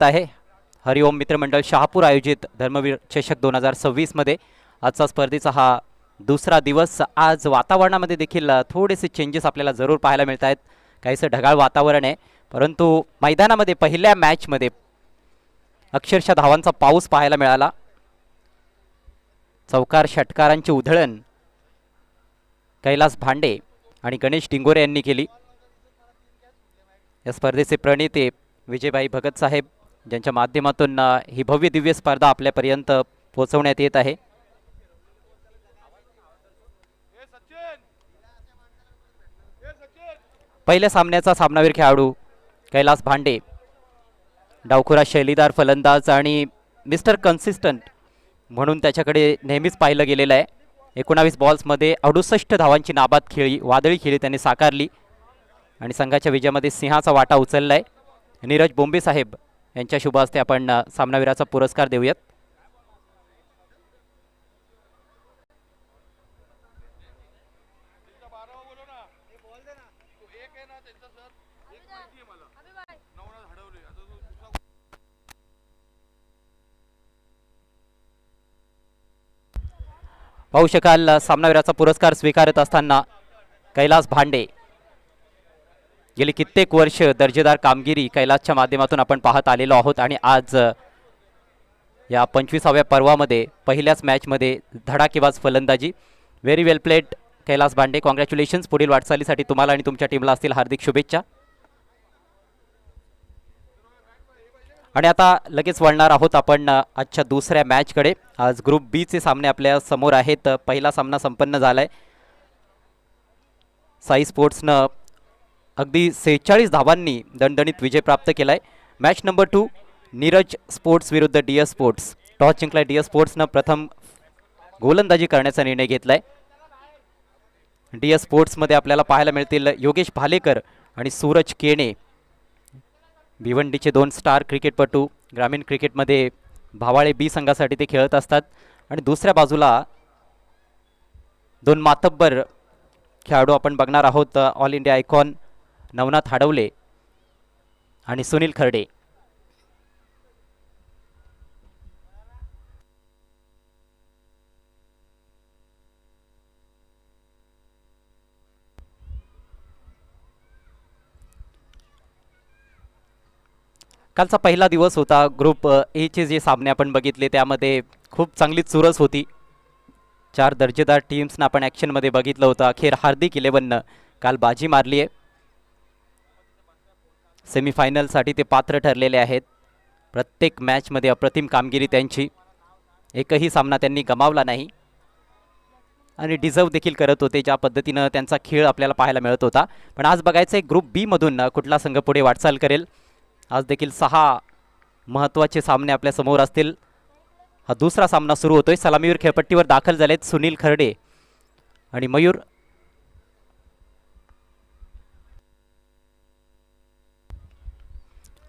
आहे हरिओम मित्रमंडळ शहापूर आयोजित धर्मवीर चषक 2026 मध्ये आजचा स्पर्धेचा हा दुसरा दिवस। आज वातावरणामध्ये देखील थोडेसे चेंजेस आपल्याला जरूर पाहायला मिळत आहेत। काहीसं ढगाळ वातावरण आहे, परंतु मैदानामध्ये पहिल्या मॅच मध्ये अक्षरशः धावांचा पाऊस पाहायला मिळाला। चौकार षटकारांची उधळण कैलास भांडे आणि गणेश डिंगोरे यांनी केली। या स्पर्धेचे प्रणेते विजयभाई भगत साहेब, ज्यांच्या माध्यमातून ही भव्य दिव्य स्पर्धा आपल्यापर्यंत पोहोचवण्यात येत आहे। पहिल्या सामन्याचा सामनावीर खेळाडू कैलास भांडे, डावखुरा शैलीदार फलंदाज आणि मिस्टर कन्सिस्टंट म्हणून त्याच्याकडे नेहमीच पाहिलं गेलेलं आहे। 19 बॉल्समध्ये 68 धावांची नाबाद खेळी, वादळी खेळी त्यांनी साकारली आणि संघाच्या विजयामध्ये सिंहाचा वाटा उचललाय। नीरज बोंबे साहेब यांच्या शुभ हस्ते आपण सामनावीराचा पुरस्कार देऊयात। पाहू शकाल सामनावीराचा पुरस्कार स्वीकारत असताना कैलास भांडे। गेली कित्येक वर्ष दर्जेदार कामगिरी कैलासच्या माध्यमातून आपण पाहत आलेलो आहोत आणि आज या 25व्या पर्वामध्ये पहिल्याच मॅचमध्ये धडाकेबाज फलंदाजी। व्हेरी वेल प्लेड कैलास भांडे, कॉंग्रॅच्युलेशन्स। पुढील वाटचालीसाठी तुम्हाला आणि तुमच्या टीमला असतील हार्दिक शुभेच्छा। आणि आता लगेच वळणार आहोत आपण आजच्या दुसऱ्या मॅचकडे। आज ग्रुप बी चे सामने आपल्या समोर आहेत। पहिला सामना संपन्न झालाय, साई स्पोर्ट्सनं अगदी 46 धावांनी दणदणीत विजय प्राप्त केलाय। मॅच नंबर 2 नीरज स्पोर्ट्स विरुद्ध डीएस स्पोर्ट्स। टॉस जिंकलाय डीएस स्पोर्ट्सनं, प्रथम गोलंदाजी करण्याचा निर्णय घेतलाय। डीएस स्पोर्ट्समध्ये आपल्याला पाहायला मिळतील योगेश भालेकर आणि सूरज केणे, भिवंडीचे 2 स्टार क्रिकेटपटू। ग्रामीण क्रिकेटमध्ये भावाळे बी संघासाठी ते खेळत असतात। आणि दुसऱ्या बाजूला 2 मातब्बर खेळाडू आपण बघणार आहोत, ऑल इंडिया आयकॉन नवनाथ हडवले आणि सुनील खर्डे। कालचा पहिला दिवस होता। ग्रुप ए चे जे सामने आपण बघितले त्यामध्ये खूप चांगली चुरस होती। 4 दर्जेदार टीम्सना आपण ॲक्शनमध्ये बघितलं होतं। अखेर हार्दिक 11नं काल बाजी मारली आहे। सेमीफायनलसाठी ते पात्र ठरलेले आहेत। प्रत्येक मॅचमध्ये अप्रतिम कामगिरी त्यांची, एकही सामना त्यांनी गमावला नाही आणि डिझर्व देखील करत होते ज्या पद्धतीनं त्यांचा खेळ आपल्याला पाहायला मिळत होता। पण आज बघायचं आहे ग्रुप बी मधून कुठला संघ पुढे वाटचाल करेल। आज देखील 6 महत्त्वाचे सामने आपल्या समोर असतील। हा दुसरा सामना सुरू होतोय। सलामीवर खेळपट्टीवर दाखल झालेत सुनील खर्डे आणि मयूर।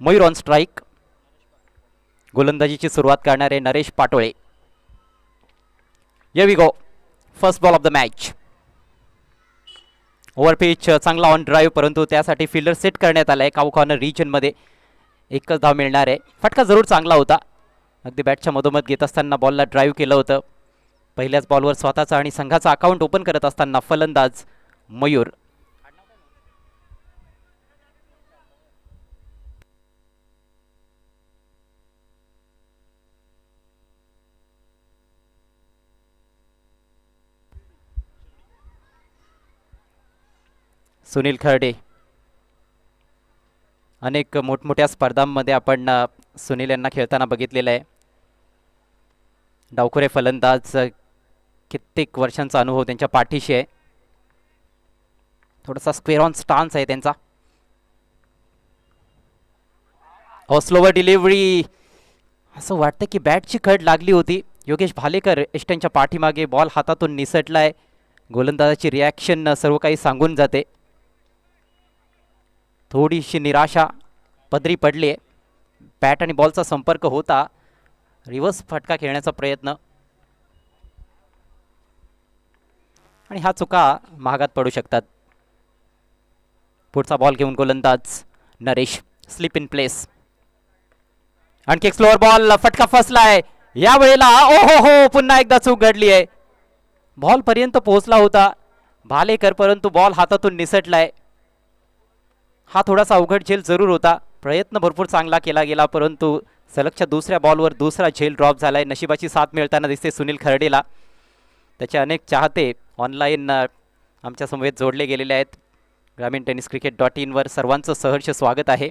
मयूर ऑन स्ट्राइक। गोलंदाजीची सुरुवात करणारे Naresh Patole. Here we go, first ball of the match. Over pitch चांगला ऑन ड्राईव्ह, परंतु त्यासाठी फिल्डर सेट करण्यात आलाय। काऊ कॉर्नर रिजन मध्ये एकच धाव मिळणार आहे। फटका जरूर चांगला होता, अगदी बॅटच्या मधोमध घेत असताना बॉलला ड्राईव्ह केलं होतं। पहिल्याच बॉलवर स्वतःचा आणि संघाचा अकाउंट ओपन करत असताना फलंदाज मयूर। सुनील खर्डे, अनेक मोठमोठ्या स्पर्धांमध्ये आपण सुनील यांना खेळताना बघितलेलं आहे। डावखुरे फलंदाज, कित्येक वर्षांचा अनुभव त्यांच्या पाठीशी आहे। थोडासा स्क्वेअर ऑन स्टान्स आहे त्यांचा। स्लोवर डिलिव्हरी, असं वाटतं की बॅटची खड लागली होती। योगेश भालेकर एस्टनच्या पाठीमागे, बॉल हातातून निसटलाय। गोलंदाजाची रिॲक्शन सर्व काही सांगून जाते। थोडीशी निराशा पदरी पडली आहे। बॅट आणि बॉलचा संपर्क होता, रिव्हर्स फटका खेळण्याचा प्रयत्न आणि ह्या चुका महागात पडू शकतात। पुढचा बॉल घेऊन गोलंदाज नरेश, स्लिप इन प्लेस। आणखी एक स्लोअर बॉल, फटका फसलाय या वेळेला. ओ हो हो, पुन्हा एकदा चूक घडली आहे. बॉल पर्यंत पोहोचला होता भालेकर, परंतु बॉल हातातून निसटलाय. हा थोडासा अवघड झेल जरूर होता. प्रयत्न भरपूर चांगला केला गेला, परंतु सलगच्या दुसऱ्या बॉलवर दुसरा झेल ड्रॉप झालाय. नशिबाची साथ मिळताना दिसते सुनील खर्डेला. त्याचे अनेक चाहते ऑनलाईन आमच्या समवेत जोडले गेलेले आहेत. ग्रामीण टेनिस क्रिकेट.in वर सर्वांचं सहर्ष स्वागत आहे.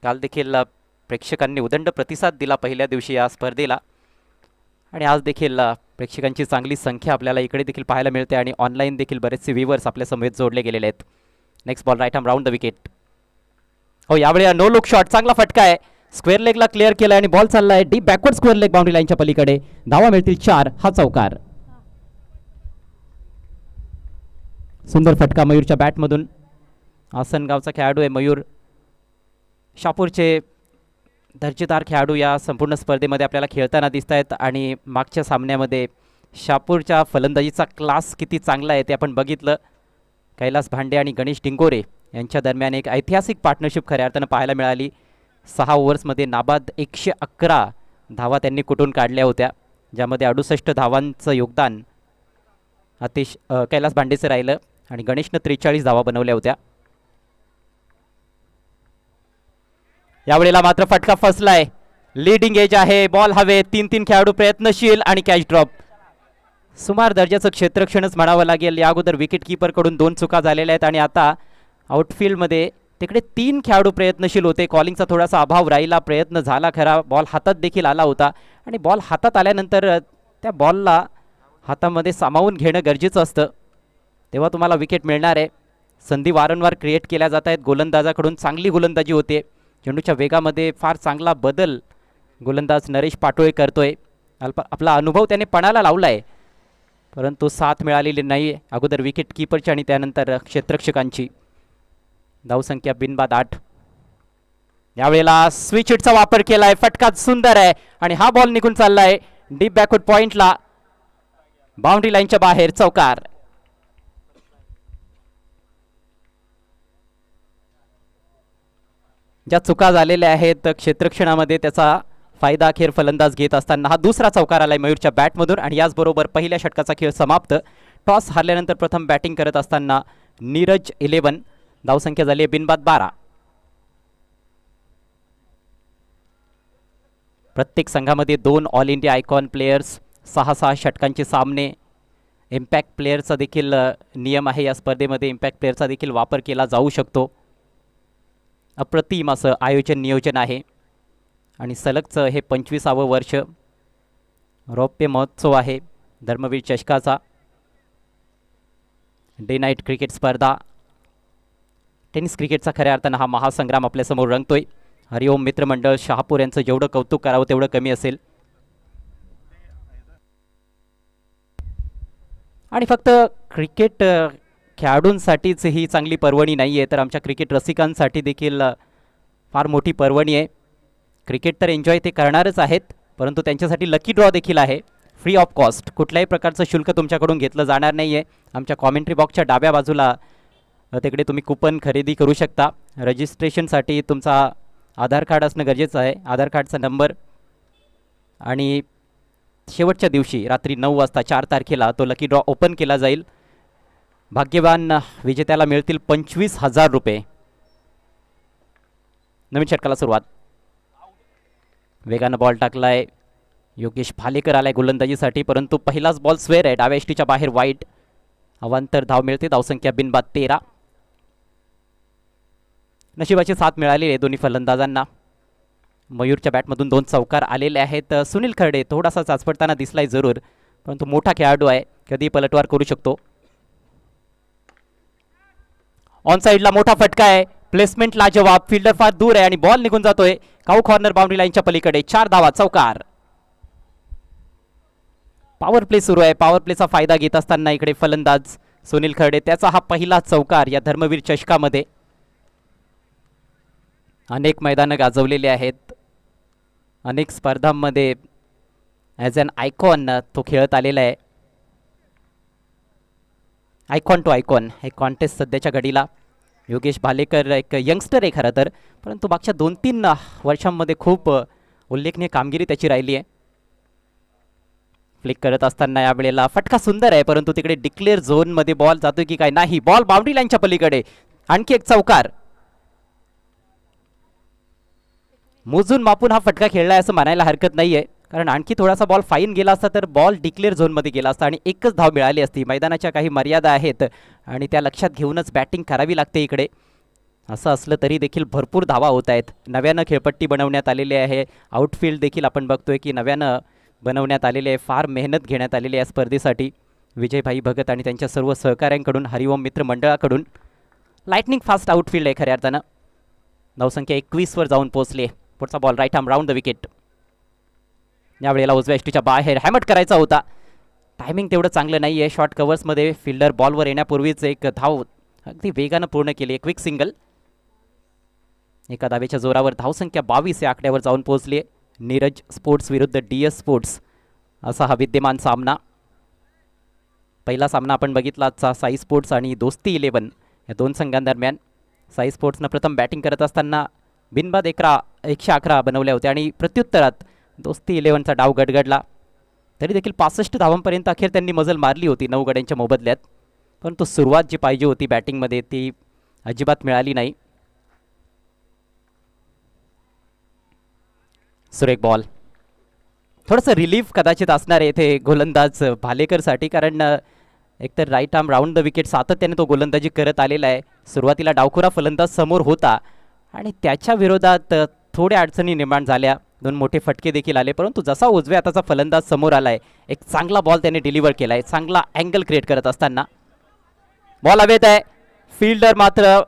काल देखील प्रेक्षकांनी उदंड प्रतिसाद दिला पहिल्या दिवशी या स्पर्धेला, आणि आज देखील प्रेक्षकांची चांगली संख्या आपल्याला इकडे देखील पाहायला मिळते, आणि ऑनलाईन देखील बरेचसे व्ह्यूवर्स आपल्या समवेत जोडले गेलेले आहेत. Next ball right arm round the wicket. हो, यावेळी नो लुक शॉट, चांगला फटका आहे. स्क्वेअर लेगला क्लिअर केला आणि बॉल चाललाय deep backward square leg boundary लाईनच्या पलीकडे. धावा मिळतील 4. हा चौकार. सुंदर फटका मयूरच्या बॅटमधून. आसनगावचा खेळाडू आहे मयूर. शहापूरचे दर्जेदार खेळाडू या संपूर्ण स्पर्धेमध्ये आपल्याला खेळताना दिसत आहेत, आणि मागच्या सामन्यामध्ये शहापूरच्या फलंदाजीचा क्लास किती चांगला आहे ते आपण बघितलं. कैलास भांडे आणि गणेश डिंगोरे यांच्या दरम्यान एक ऐतिहासिक पार्टनरशिप खऱ्या अर्थानं पाहायला मिळाली. 6 ओव्हर्समध्ये नाबाद 111 धावा त्यांनी कुठून काढल्या होत्या, ज्यामध्ये 68 धावांचं योगदान कैलास भांडेचं राहिलं, आणि गणेशनं 43 धावा बनवल्या होत्या. यावेळेला मात्र फटका फसलाय. लीडिंग एज आहे, बॉल हवे. 3 खेळाडू प्रयत्नशील आणि कॅच ड्रॉप. सुमार दर्जाचं क्षेत्ररक्षणच म्हणावं लागेल. या अगोदर विकेट कीपरकडून 2 चुका झालेल्या आहेत, आणि आता आउटफील्डमध्ये तिकडे 3 खेळाडू प्रयत्नशील होते. कॉलिंगचा थोडासा अभाव राहिला. प्रयत्न झाला खरा, बॉल हातात देखील आला होता, आणि बॉल हातात आल्यानंतर त्या बॉलला हातामध्ये सामावून घेणं गरजेचं असतं, तेव्हा तुम्हाला विकेट मिळणार आहे. संधी वारंवार क्रिएट केल्या जात आहेत. गोलंदाजाकडून चांगली गोलंदाजी होते. चेंडूच्या वेगामध्ये फार चांगला बदल गोलंदाज नरेश पाटोळे करतोय. आपला अनुभव त्याने पणाला लावला आहे, परंतु साथ मिळालेली नाही. अगोदर विकेट कीपरची आणि त्यानंतर क्षेत्ररक्षकांची. धावसंख्या बिनबाद 8. यावेळेला स्विच हिटचा वापर केलाय. फटका सुंदर आहे, आणि हा बॉल निघून चाललाय डीप बॅकवर्ड पॉइंटला, बाउंड्री लाईनच्या बाहेर. चौकार. ज्या चुका झालेल्या आहेत क्षेत्ररक्षणामध्ये, त्याचा फायदा अखेर फलंदाज घेत असताना हा दुसरा चौकार आलाय मयूरच्या बॅटमधून, आणि याचबरोबर पहिल्या षटकाचा खेळ समाप्त. टॉस हारल्यानंतर प्रथम बॅटिंग करत असताना नीरज 11. धावसंख्या झाली आहे बिनबाद 12. प्रत्येक संघामध्ये 2 ऑल इंडिया आयकॉन प्लेयर्स, 6 षटकांचे सामने. इम्पॅक्ट प्लेयरचा देखील नियम आहे या स्पर्धेमध्ये. इम्पॅक्ट प्लेयरचा देखील वापर केला जाऊ शकतो. अप्रतिम असं आयोजन नियोजन आहे, आणि सलगचं हे 25वं वर्ष. रौप्य महोत्सव आहे धर्मवीर चषकाचा. डे नाईट क्रिकेट स्पर्धा, टेनिस क्रिकेटचा खऱ्या अर्थानं हा महासंग्राम आपल्यासमोर रंगतोय. हरिओम मित्रमंडळ शहापूर यांचं जेवढं कौतुक करावं तेवढं कमी असेल. आणि फक्त क्रिकेट खेळाडूंसाठीच ही चांगली पर्वणी नाही आहे, तर आमच्या क्रिकेट रसिकांसाठी देखील फार मोठी पर्वणी आहे. क्रिकेट तर एन्जॉय ते करणारच आहेत, परंतु त्यांच्यासाठी लकी ड्रॉ देखील आहे. फ्री ऑफ कॉस्ट, कुठल्याही प्रकारचं शुल्क तुमच्याकडून घेतलं जाणार नाही आहे. आमच्या कॉमेंट्री बॉक्सच्या डाव्या बाजूला तिकडे तुम्ही कुपन खरेदी करू शकता. रजिस्ट्रेशनसाठी तुमचा आधार कार्ड असणं गरजेचं आहे. आधार कार्डचा नंबर, आणि शेवटच्या दिवशी रात्री 9 वाजता 4 तारखेला तो लकी ड्रॉ ओपन केला जाईल. भाग्यवान विजेत्याला मिळतील 25,000 रुपये. नवीन षटकाला सुरुवात. वेगानं बॉल टाकलाय. योगेश भालेकर आलाय गोलंदाजीसाठी, परंतु पहिलाच बॉल स्वेअर आहे. डाव्या एष्टीच्या बाहेर वाईट. अवांतर धाव मिळते. धावसंख्या बिनबाद 13. नशिबाची साथ मिळालेली आहे दोन्ही फलंदाजांना. मयूरच्या बॅटमधून 2 चौकार आलेले आहेत. सुनील खर्डे थोडासा चाचपडताना दिसलाय जरूर, परंतु मोठा खेळाडू आहे, कधी पलटवार करू शकतो. ऑन साइडला मोठा फटका आहे. प्लेसमेंट लाजवाब. फिल्डर फार दूर आहे, आणि बॉल निघून जातोय काऊ कॉर्नर बाउंड्री लाईनच्या पलीकडे. 4 धावा. चौकार. पॉवर प्ले सुरू आहे. पॉवर प्लेचा फायदा घेत असताना इकडे फलंदाज सुनील खर्डे. त्याचा हा पहिला चौकार या धर्मवीर चषकामध्ये. अनेक मैदानं गाजवलेले आहेत. अनेक स्पर्धांमध्ये ॲज अन आयकॉन तो खेळत आलेला आहे. आयकॉन टू आयकॉन हे कॉन्टेस्ट सध्याच्या घडीला योगेश भालेकर एक यंगस्टर आहे खरं तर, परंतु मागच्या 2-3 वर्षांमध्ये खूप उल्लेखनीय कामगिरी त्याची राहिली आहे. फ्लिक करत असताना यावेळेला फटका सुंदर आहे, परंतु तिकडे डिक्लेअर झोनमध्ये बॉल जातोय की काय, नाही, बॉल बाउंड्री लाईनच्या पलीकडे. आणखी एक चौकार. मोजून मापून हा फटका खेळलाय असं म्हणायला हरकत नाहीये, कारण आणखी थोडासा बॉल फाईन गेला असता तर बॉल डिक्लेअर झोनमध्ये गेला असता आणि एकच धाव मिळाली असती. मैदानाच्या काही मर्यादा आहेत आणि त्या लक्षात घेऊनच बॅटिंग करावी लागते इकडे. असं असलं तरी देखील भरपूर धावा होत आहेत. नव्यानं खेळपट्टी बनवण्यात आलेली आहे. आउटफील्ड देखील आपण बघतोय की नव्यानं बनवण्यात आलेले आहे. फार मेहनत घेण्यात आलेली आहे स्पर्धेसाठी विजयभाई भगत आणि त्यांच्या सर्व सहकाऱ्यांकडून, हरिओम मित्र मंडळाकडून. लाइटनिंग फास्ट आउटफील्ड आहे खऱ्या अर्थानं. धावसंख्या 21 वर जाऊन पोहोचले. पुढचा ball right arm round the wicket. यावेळेला उजव्या एष्टीच्या बाहेर हॅमट करायचा होता. टायमिंग तेवढं चांगलं नाही आहे. शॉर्ट कव्हर्समध्ये फिल्डर बॉलवर येण्यापूर्वीच एक धाव अगदी वेगानं पूर्ण केली. एक क्विक सिंगल. एका धावेच्या जोरावर धावसंख्या 22 या आकड्यावर जाऊन पोहोचली. नीरज स्पोर्ट्स विरुद्ध DS स्पोर्ट्स असा हा विद्यमान सामना. पहिला सामना आपण बघितला आजचा साई स्पोर्ट्स आणि दोस्ती 11 या दोन संघांदरम्यान. साई स्पोर्ट्सनं प्रथम बॅटिंग करत असताना बिनबाद 111 बनवल्या होत्या आणि प्रत्युत्तरात दोस्ती 11चा डाव गडगडला. तरी देखील 65 धावांपर्यंत अखेर त्यांनी मजल मारली होती 9 गड्यांच्या मोबदल्यात, परंतु सुरुवात जी पाहिजे होती बॅटिंगमध्ये ती अजिबात मिळाली नाही. सुरेख बॉल. थोडंसं रिलीफ कदाचित असणार आहे इथे गोलंदाज भालेकरसाठी, कारण एकतर right arm round the wicket सातत्याने तो गोलंदाजी करत आलेला आहे. सुरुवातीला डावखुरा फलंदाज समोर होता आणि त्याच्या विरोधात थोड्या अडचणी निर्माण झाल्या. 2 मोठे फटके देखील आले, परंतु जसा उजव्या हाताचा फलंदाज समोर आलाय एक चांगला बॉल त्याने डिलिव्हर केलाय. चांगला अँगल क्रिएट करत असताना बॉल हवेत आहे. फिल्डर मात्र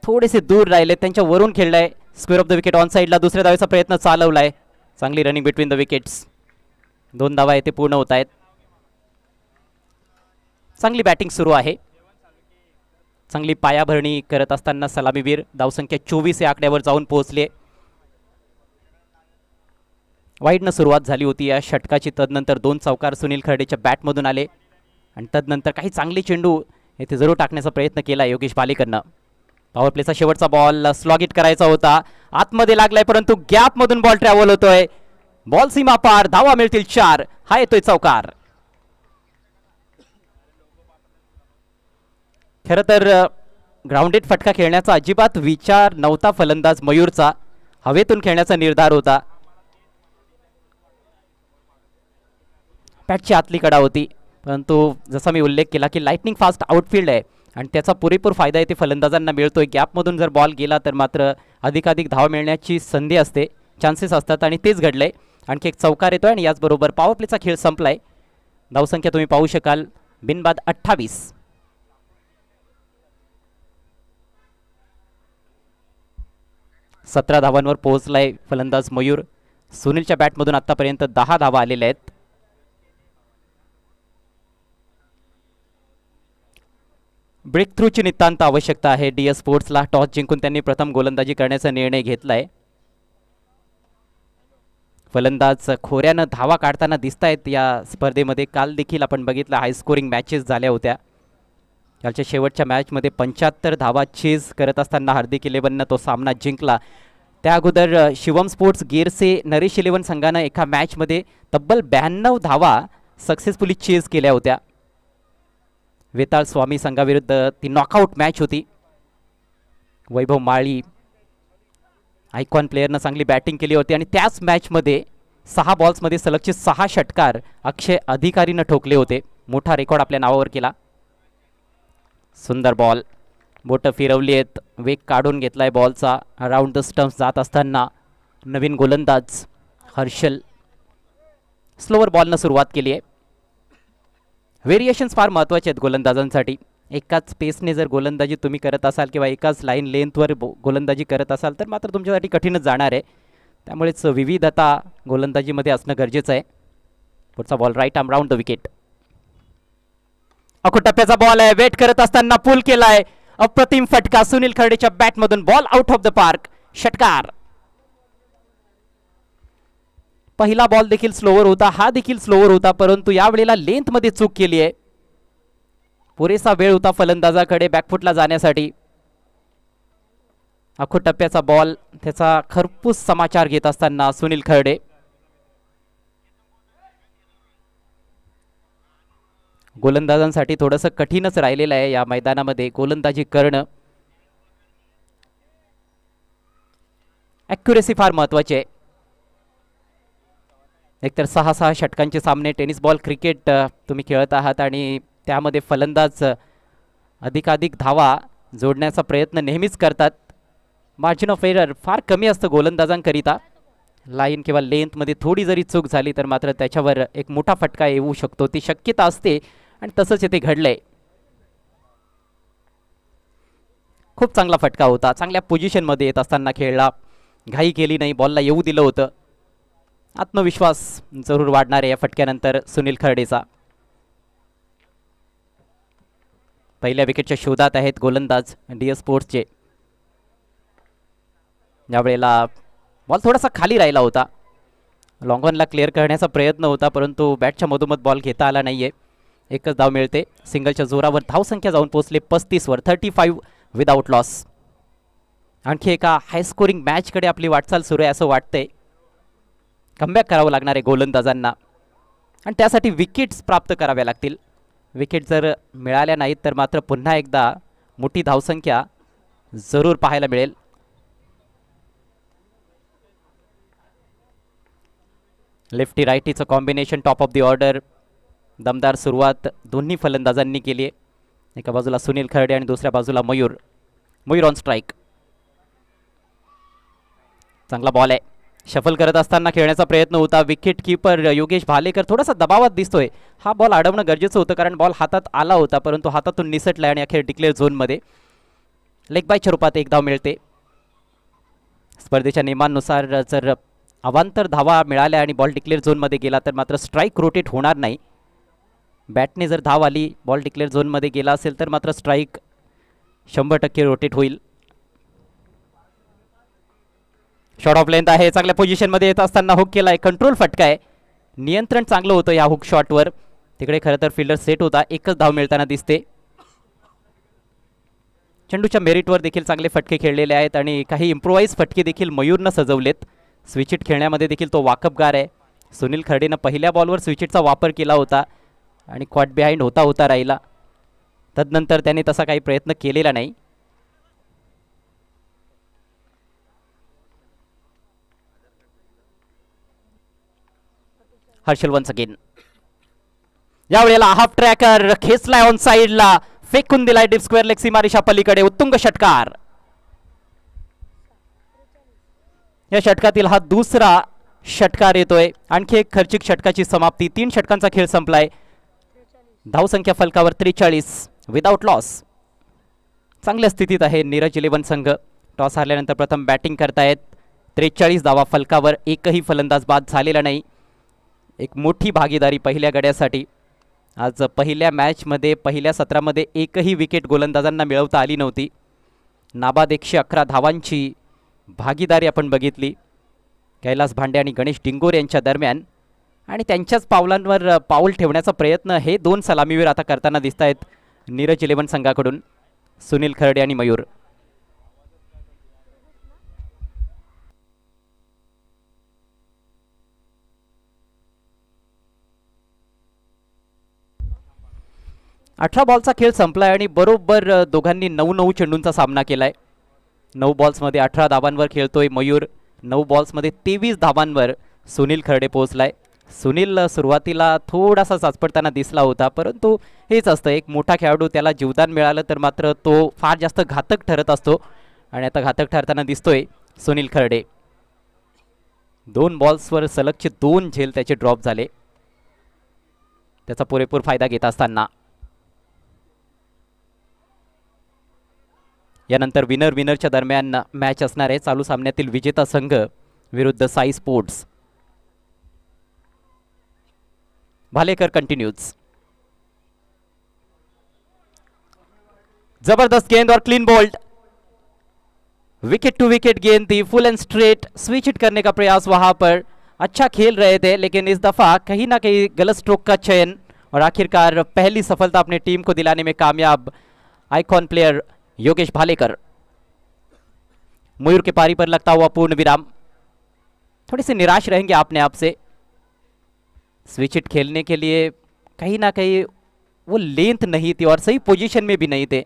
थोडेसे दूर राहिले, त्यांच्या वरून खेळलाय. Square off the wicket on साईडला. दुसऱ्या धावेचा प्रयत्न चालवलाय. चांगली रनिंग बिटवीन द विकेट्स. 2 धावा येथे पूर्ण होत आहेत. चांगली बॅटिंग सुरू आहे. चांगली पायाभरणी करत असताना सलामीवीर धावसंख्या 24 या आकड्यावर जाऊन पोहोचले. वाईडनं सुरुवात झाली होती या षटकाची. तदनंतर 2 चौकार सुनील खर्डेच्या बॅटमधून आले आणि तदनंतर काही चांगले चेंडू येथे जरूर टाकण्याचा प्रयत्न केला योगेश भालेकरनं. पॉवर प्लेचा शेवटचा बॉल स्लॉग हिट करायचा होता. आतमध्ये लागलाय, परंतु गॅपमधून बॉल ट्रॅव्हल होतोय. बॉल सीमा पार. धावा मिळतील 4. हा येतोय चौकार. खरं तर ग्राउंडेड फटका खेळण्याचा अजिबात विचार नव्हता फलंदाज मयूरचा. हवेतून खेळण्याचा निर्धार होता. बॅटची आतली कडा होती, परंतु जसा मी उल्लेख केला की लाइटनिंग फास्ट आउटफील्ड आहे आणि त्याचा पुरेपूर फायदा येथे फलंदाजांना मिळतोय. गॅपमधून जर बॉल गेला तर मात्र अधिकाधिक धाव मिळण्याची संधी असते, चान्सेस असतात आणि तेच घडलंय. आणखी एक चौकार येतोय आणि याचबरोबर पॉवर प्लेचा खेळ संपलाय. धावसंख्या तुम्ही पाहू शकाल बिनबाद 28. 17 धावांवर पोहोचलाय फलंदाज मयूर. सुनीलच्या बॅटमधून आतापर्यंत 10 धावा आलेल्या आहेत. ब्रेक थ्रूची नितांत आवश्यकता आहे DS स्पोर्ट्सला. टॉस जिंकून त्यांनी प्रथम गोलंदाजी करण्याचा निर्णय घेतलाय. फलंदाज खोऱ्यानं धावा काढताना दिसत आहेत या स्पर्धेमध्ये. काल देखील आपण बघितलं हाय स्कोरिंग मॅचेस झाल्या होत्या. कालच्या शेवटच्या मॅचमध्ये 75 धावा चेज करत असताना हार्दिक 11नं तो सामना जिंकला. त्या अगोदर शिवम स्पोर्ट्स गिरसे नरेश 11 संघानं एका मॅचमध्ये तब्बल 92 धावा सक्सेसफुली चेज केल्या होत्या. वेताळ स्वामी संघाविरुद्ध ती नॉकआउट मॅच होती. वैभव माळी आयकॉन प्लेयरनं चांगली बॅटिंग केली होती आणि त्याच मॅचमध्ये 6 बॉल्समध्ये सलगचे 6 षटकार अक्षय अधिकारीनं ठोकले होते. मोठा रेकॉर्ड आपल्या नावावर केला. सुंदर बॉल. बोटं फिरवली आहेत. वेग काढून घेतलाय बॉलचा. अराउंड द स्टम्प्स जात असताना नवीन गोलंदाज हर्षल स्लोवर बॉलनं सुरुवात केली आहे. व्हेरिएशन्स फार महत्त्वाचे आहेत गोलंदाजांसाठी. एकाच पेसने जर गोलंदाजी तुम्ही करत असाल किंवा एकाच लाईन लेंथवर गोलंदाजी करत असाल तर मात्र तुमच्यासाठी कठीणच जाणार आहे. त्यामुळेच विविधता गोलंदाजीमध्ये असणं गरजेचं आहे. पुढचा ball right arm round the wicket. अखो टप्प्याचा बॉल आहे. वेट करत असताना पुल केलाय. अप्रतिम फटका सुनील खर्डेच्या बॅटमधून. Ball out of the park. षटकार. पहिला बॉल देखील स्लोवर होता, हा देखील स्लोवर होता, परंतु यावेळेला लेंथमध्ये चूक केली आहे. पुरेसा वेळ होता फलंदाजाकडे बॅकफुटला जाण्यासाठी. अखो टप्प्याचा बॉल, त्याचा खरपूस समाचार घेत असताना सुनील खर्डे. गोलंदाजांसाठी थोडंसं कठीणच राहिलेलं आहे या मैदानामध्ये गोलंदाजी करणं. ॲक्युरेसी फार महत्वाची आहे. एकतर 6-6 षटकांचे सामने, टेनिस बॉल क्रिकेट तुम्ही खेळत आहात आणि त्यामध्ये फलंदाज अधिकाधिक धावा जोडण्याचा प्रयत्न नेहमीच करतात. मार्जिन ऑफ एरर फार कमी असतं गोलंदाजांकरिता. लाईन किंवा लेंथमध्ये थोडी जरी चूक झाली तर मात्र त्याच्यावर एक मोठा फटका येऊ शकतो, ती शक्यता असते आणि तसंच येथे घडलंय. खूप चांगला फटका होता, चांगल्या पोझिशनमध्ये येत असताना खेळला, घाई केली नाही, बॉलला येऊ दिलं होतं. आत्मविश्वास जरूर वाढणार आहे या फटक्यानंतर सुनील खर्डेचा. पहिल्या विकेटच्या शोधात आहेत गोलंदाज DS स्पोर्ट्सचे. यावेळेला बॉल थोडासा खाली राहिला होता, लॉंगॉनला क्लिअर करण्याचा प्रयत्न होता, परंतु बॅटच्या मधोमध बॉल घेता आला नाहीये. एकच धाव मिळते. सिंगलच्या जोरावर धावसंख्या जाऊन पोहोचले 35 वर, 35 विदाउट लॉस. आणखी एका हाय स्कोरिंग मॅचकडे आपली वाटचाल सुरू आहे असं वाटतंय. कमबॅक करावं लागणार आहे गोलंदाजांना आणि त्यासाठी विकेट्स प्राप्त कराव्या लागतील. विकेट जर मिळाल्या नाहीत तर मात्र पुन्हा एकदा मोठी धावसंख्या जरूर पाहायला मिळेल. लेफ्टी रायटीचं combination top of the order. दमदार सुरुवात दोन्ही फलंदाजांनी केली आहे. एका बाजूला सुनील खर्डे आणि दुसऱ्या बाजूला मयूर. मयूर ऑन स्ट्राईक. चांगला बॉल आहे. शफल करत असताना खेळण्याचा प्रयत्न होता. विकेट कीपर योगेश भालेकर थोडासा दबावात दिसतोय. हा बॉल अडवणं गरजेचं होतं कारण बॉल हातात आला होता, परंतु हातातून निसटला आणि अखेर डिक्लेअर झोनमध्ये. लेग बायच्या रूपात एक धाव मिळते. स्पर्धेच्या नियमांनुसार जर अवांतर धावा मिळाल्या आणि बॉल डिक्लेअर झोनमध्ये गेला तर मात्र स्ट्राईक रोटेट होणार नाही. बॅटने जर धाव आली, बॉल डिक्लेअर झोनमध्ये गेला असेल तर मात्र स्ट्राईक 100% रोटेट होईल. शॉट ऑफ लेंथ आहे. चांगल्या पोझिशनमध्ये येत असताना हुक केलाय. कंट्रोल फटका आहे. नियंत्रण चांगलं होतं या हुक शॉटवर. तिकडे खरं तर फिल्डर सेट होता. एकच धाव मिळताना दिसते. चेंडूच्या मेरिटवर देखील चांगले फटके खेळलेले आहेत आणि काही इम्प्रोवाइज फटके देखील मयूरनं सजवलेत. स्विचिट खेळण्यामध्ये देखील तो वाकबगार आहे. सुनील खर्डेनं पहिल्या बॉलवर स्विचिटचा वापर केला होता आणि कॉट बिहाइंड होता राहिला. तदनंतर त्याने तसा काही प्रयत्न केलेला नाही. Harshal once again. यावेळेला हाफ ट्रॅकर खेचलाय ऑन साइडला, फेकून दिलाय डीप स्क्वेअर लेग सीमारेषा पलीकडे. उत्तुंग षटकार. या षटकातील हा दुसरा षटकार येतोय. आणखी एक खर्चिक षटकाची समाप्ती. 3 षटकांचा खेळ संपलाय. धावसंख्या फलकावर 43 विदाउट लॉस. चांगल्या स्थितीत आहे नीरज 11 संघ. टॉस हारल्यानंतर प्रथम बॅटिंग करतायत. 43 धावा फलकावर. एकही फलंदाज बाद झालेला नाही. एक मोठी भागीदारी पहिल्या गड्यासाठी. आज पहिल्या मॅचमध्ये पहिल्या सत्रामध्ये एकही विकेट गोलंदाजांना मिळवता आली नव्हती. नाबाद 111 धावांची भागीदारी आपण बघितली कैलास भांडे आणि गणेश डिंगोर यांच्या दरम्यान. आणि त्यांच्याच पावलांवर पाऊल ठेवण्याचा प्रयत्न हे 2 सलामीवीर आता करताना दिसत आहेत नीरज 11 संघाकडून. सुनील खर्डे आणि मयूर. अठरा बॉलचा खेळ संपलाय आणि बरोबर दोघांनी 9 चेंडूंचा सामना केलाय. 9 बॉल्समध्ये 18 धावांवर खेळतोय मयूर. 9 बॉल्समध्ये 23 धावांवर सुनील खर्डे पोहोचलाय. सुनील सुरुवातीला थोडासा चाचपडताना दिसला होता, परंतु हेच असतं, एक मोठा खेळाडू त्याला जीवदान मिळालं तर मात्र तो फार जास्त घातक ठरत असतो आणि आता घातक ठरताना दिसतोय सुनील खर्डे. 2 बॉल्सवर सलगचे 2 झेल त्याचे ड्रॉप झाले. त्याचा पुरेपूर फायदा घेत असताना यानंतर विनरच्या दरम्यान मॅच असणार आहे. चालू सामन्यातील विजेता संघ विरुद्ध साई स्पोर्ट्स. भालेकर कंटिन्यूज. जबरदस्त गेंद और clean bold. Wicket to wicket गेंद थी, full and straight. Switch hit करने का प्रयास वहां पर. अच्छा खेल रहे थे लेकिन इस दफा कहीं ना कहीं गलत स्ट्रोक का चयन और आखिरकार पहली सफलता अपने टीम को दिलाने में कामयाब आइकॉन प्लेयर योगेश भालेकर. मयूर के पारी पर लगता हुआ पूर्ण विराम। थोड़ी सी निराश रहेंगे अपने आप से। स्विच हिट खेलने के लिए कहीं ना कहीं वो लेंथ नहीं थी और सही पोजीशन में भी नहीं थे।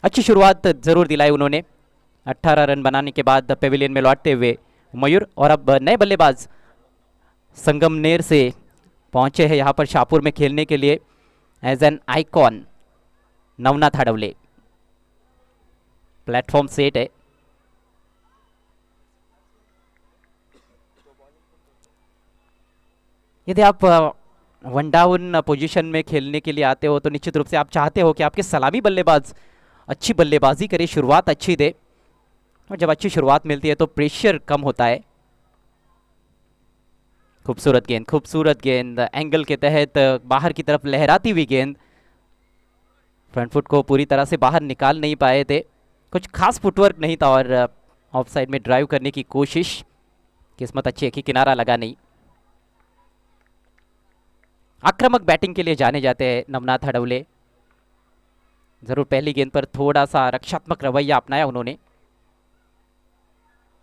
अच्छी शुरुआत जरूर दिलाई उन्होंने। 18 रन बनाने के बाद पेविलियन में लौटते हुए मयूर, और अब नए बल्लेबाज संगमनेर से पहुंचे हैं यहां पर शाहपुर में खेलने के लिए as an icon Navnath Hadawale. Platform set है। यदि आप वन डाउन पोजीशन में खेलने के लिए आते हो तो निश्चित रूप से आप चाहते हो कि आपके सलामी बल्लेबाज अच्छी बल्लेबाजी करे, शुरुआत अच्छी दे, और जब अच्छी शुरुआत मिलती है तो प्रेशर कम होता है। खूबसूरत गेंद एंगल के तहत बाहर की तरफ लहराती हुई गेंद। फ्रंट फुट को पूरी तरह से बाहर निकाल नहीं पाए थे, कुछ खास फुटवर्क नहीं था, और ऑफ साइड में ड्राइव करने की कोशिश, किस्मत अच्छी है कि किनारा लगा नहीं। आक्रामक बैटिंग के लिए जाने जाते हैं नवनाथ हडवले। जरूर पहली गेंद पर थोड़ा सा रक्षात्मक रवैया अपनाया उन्होंने।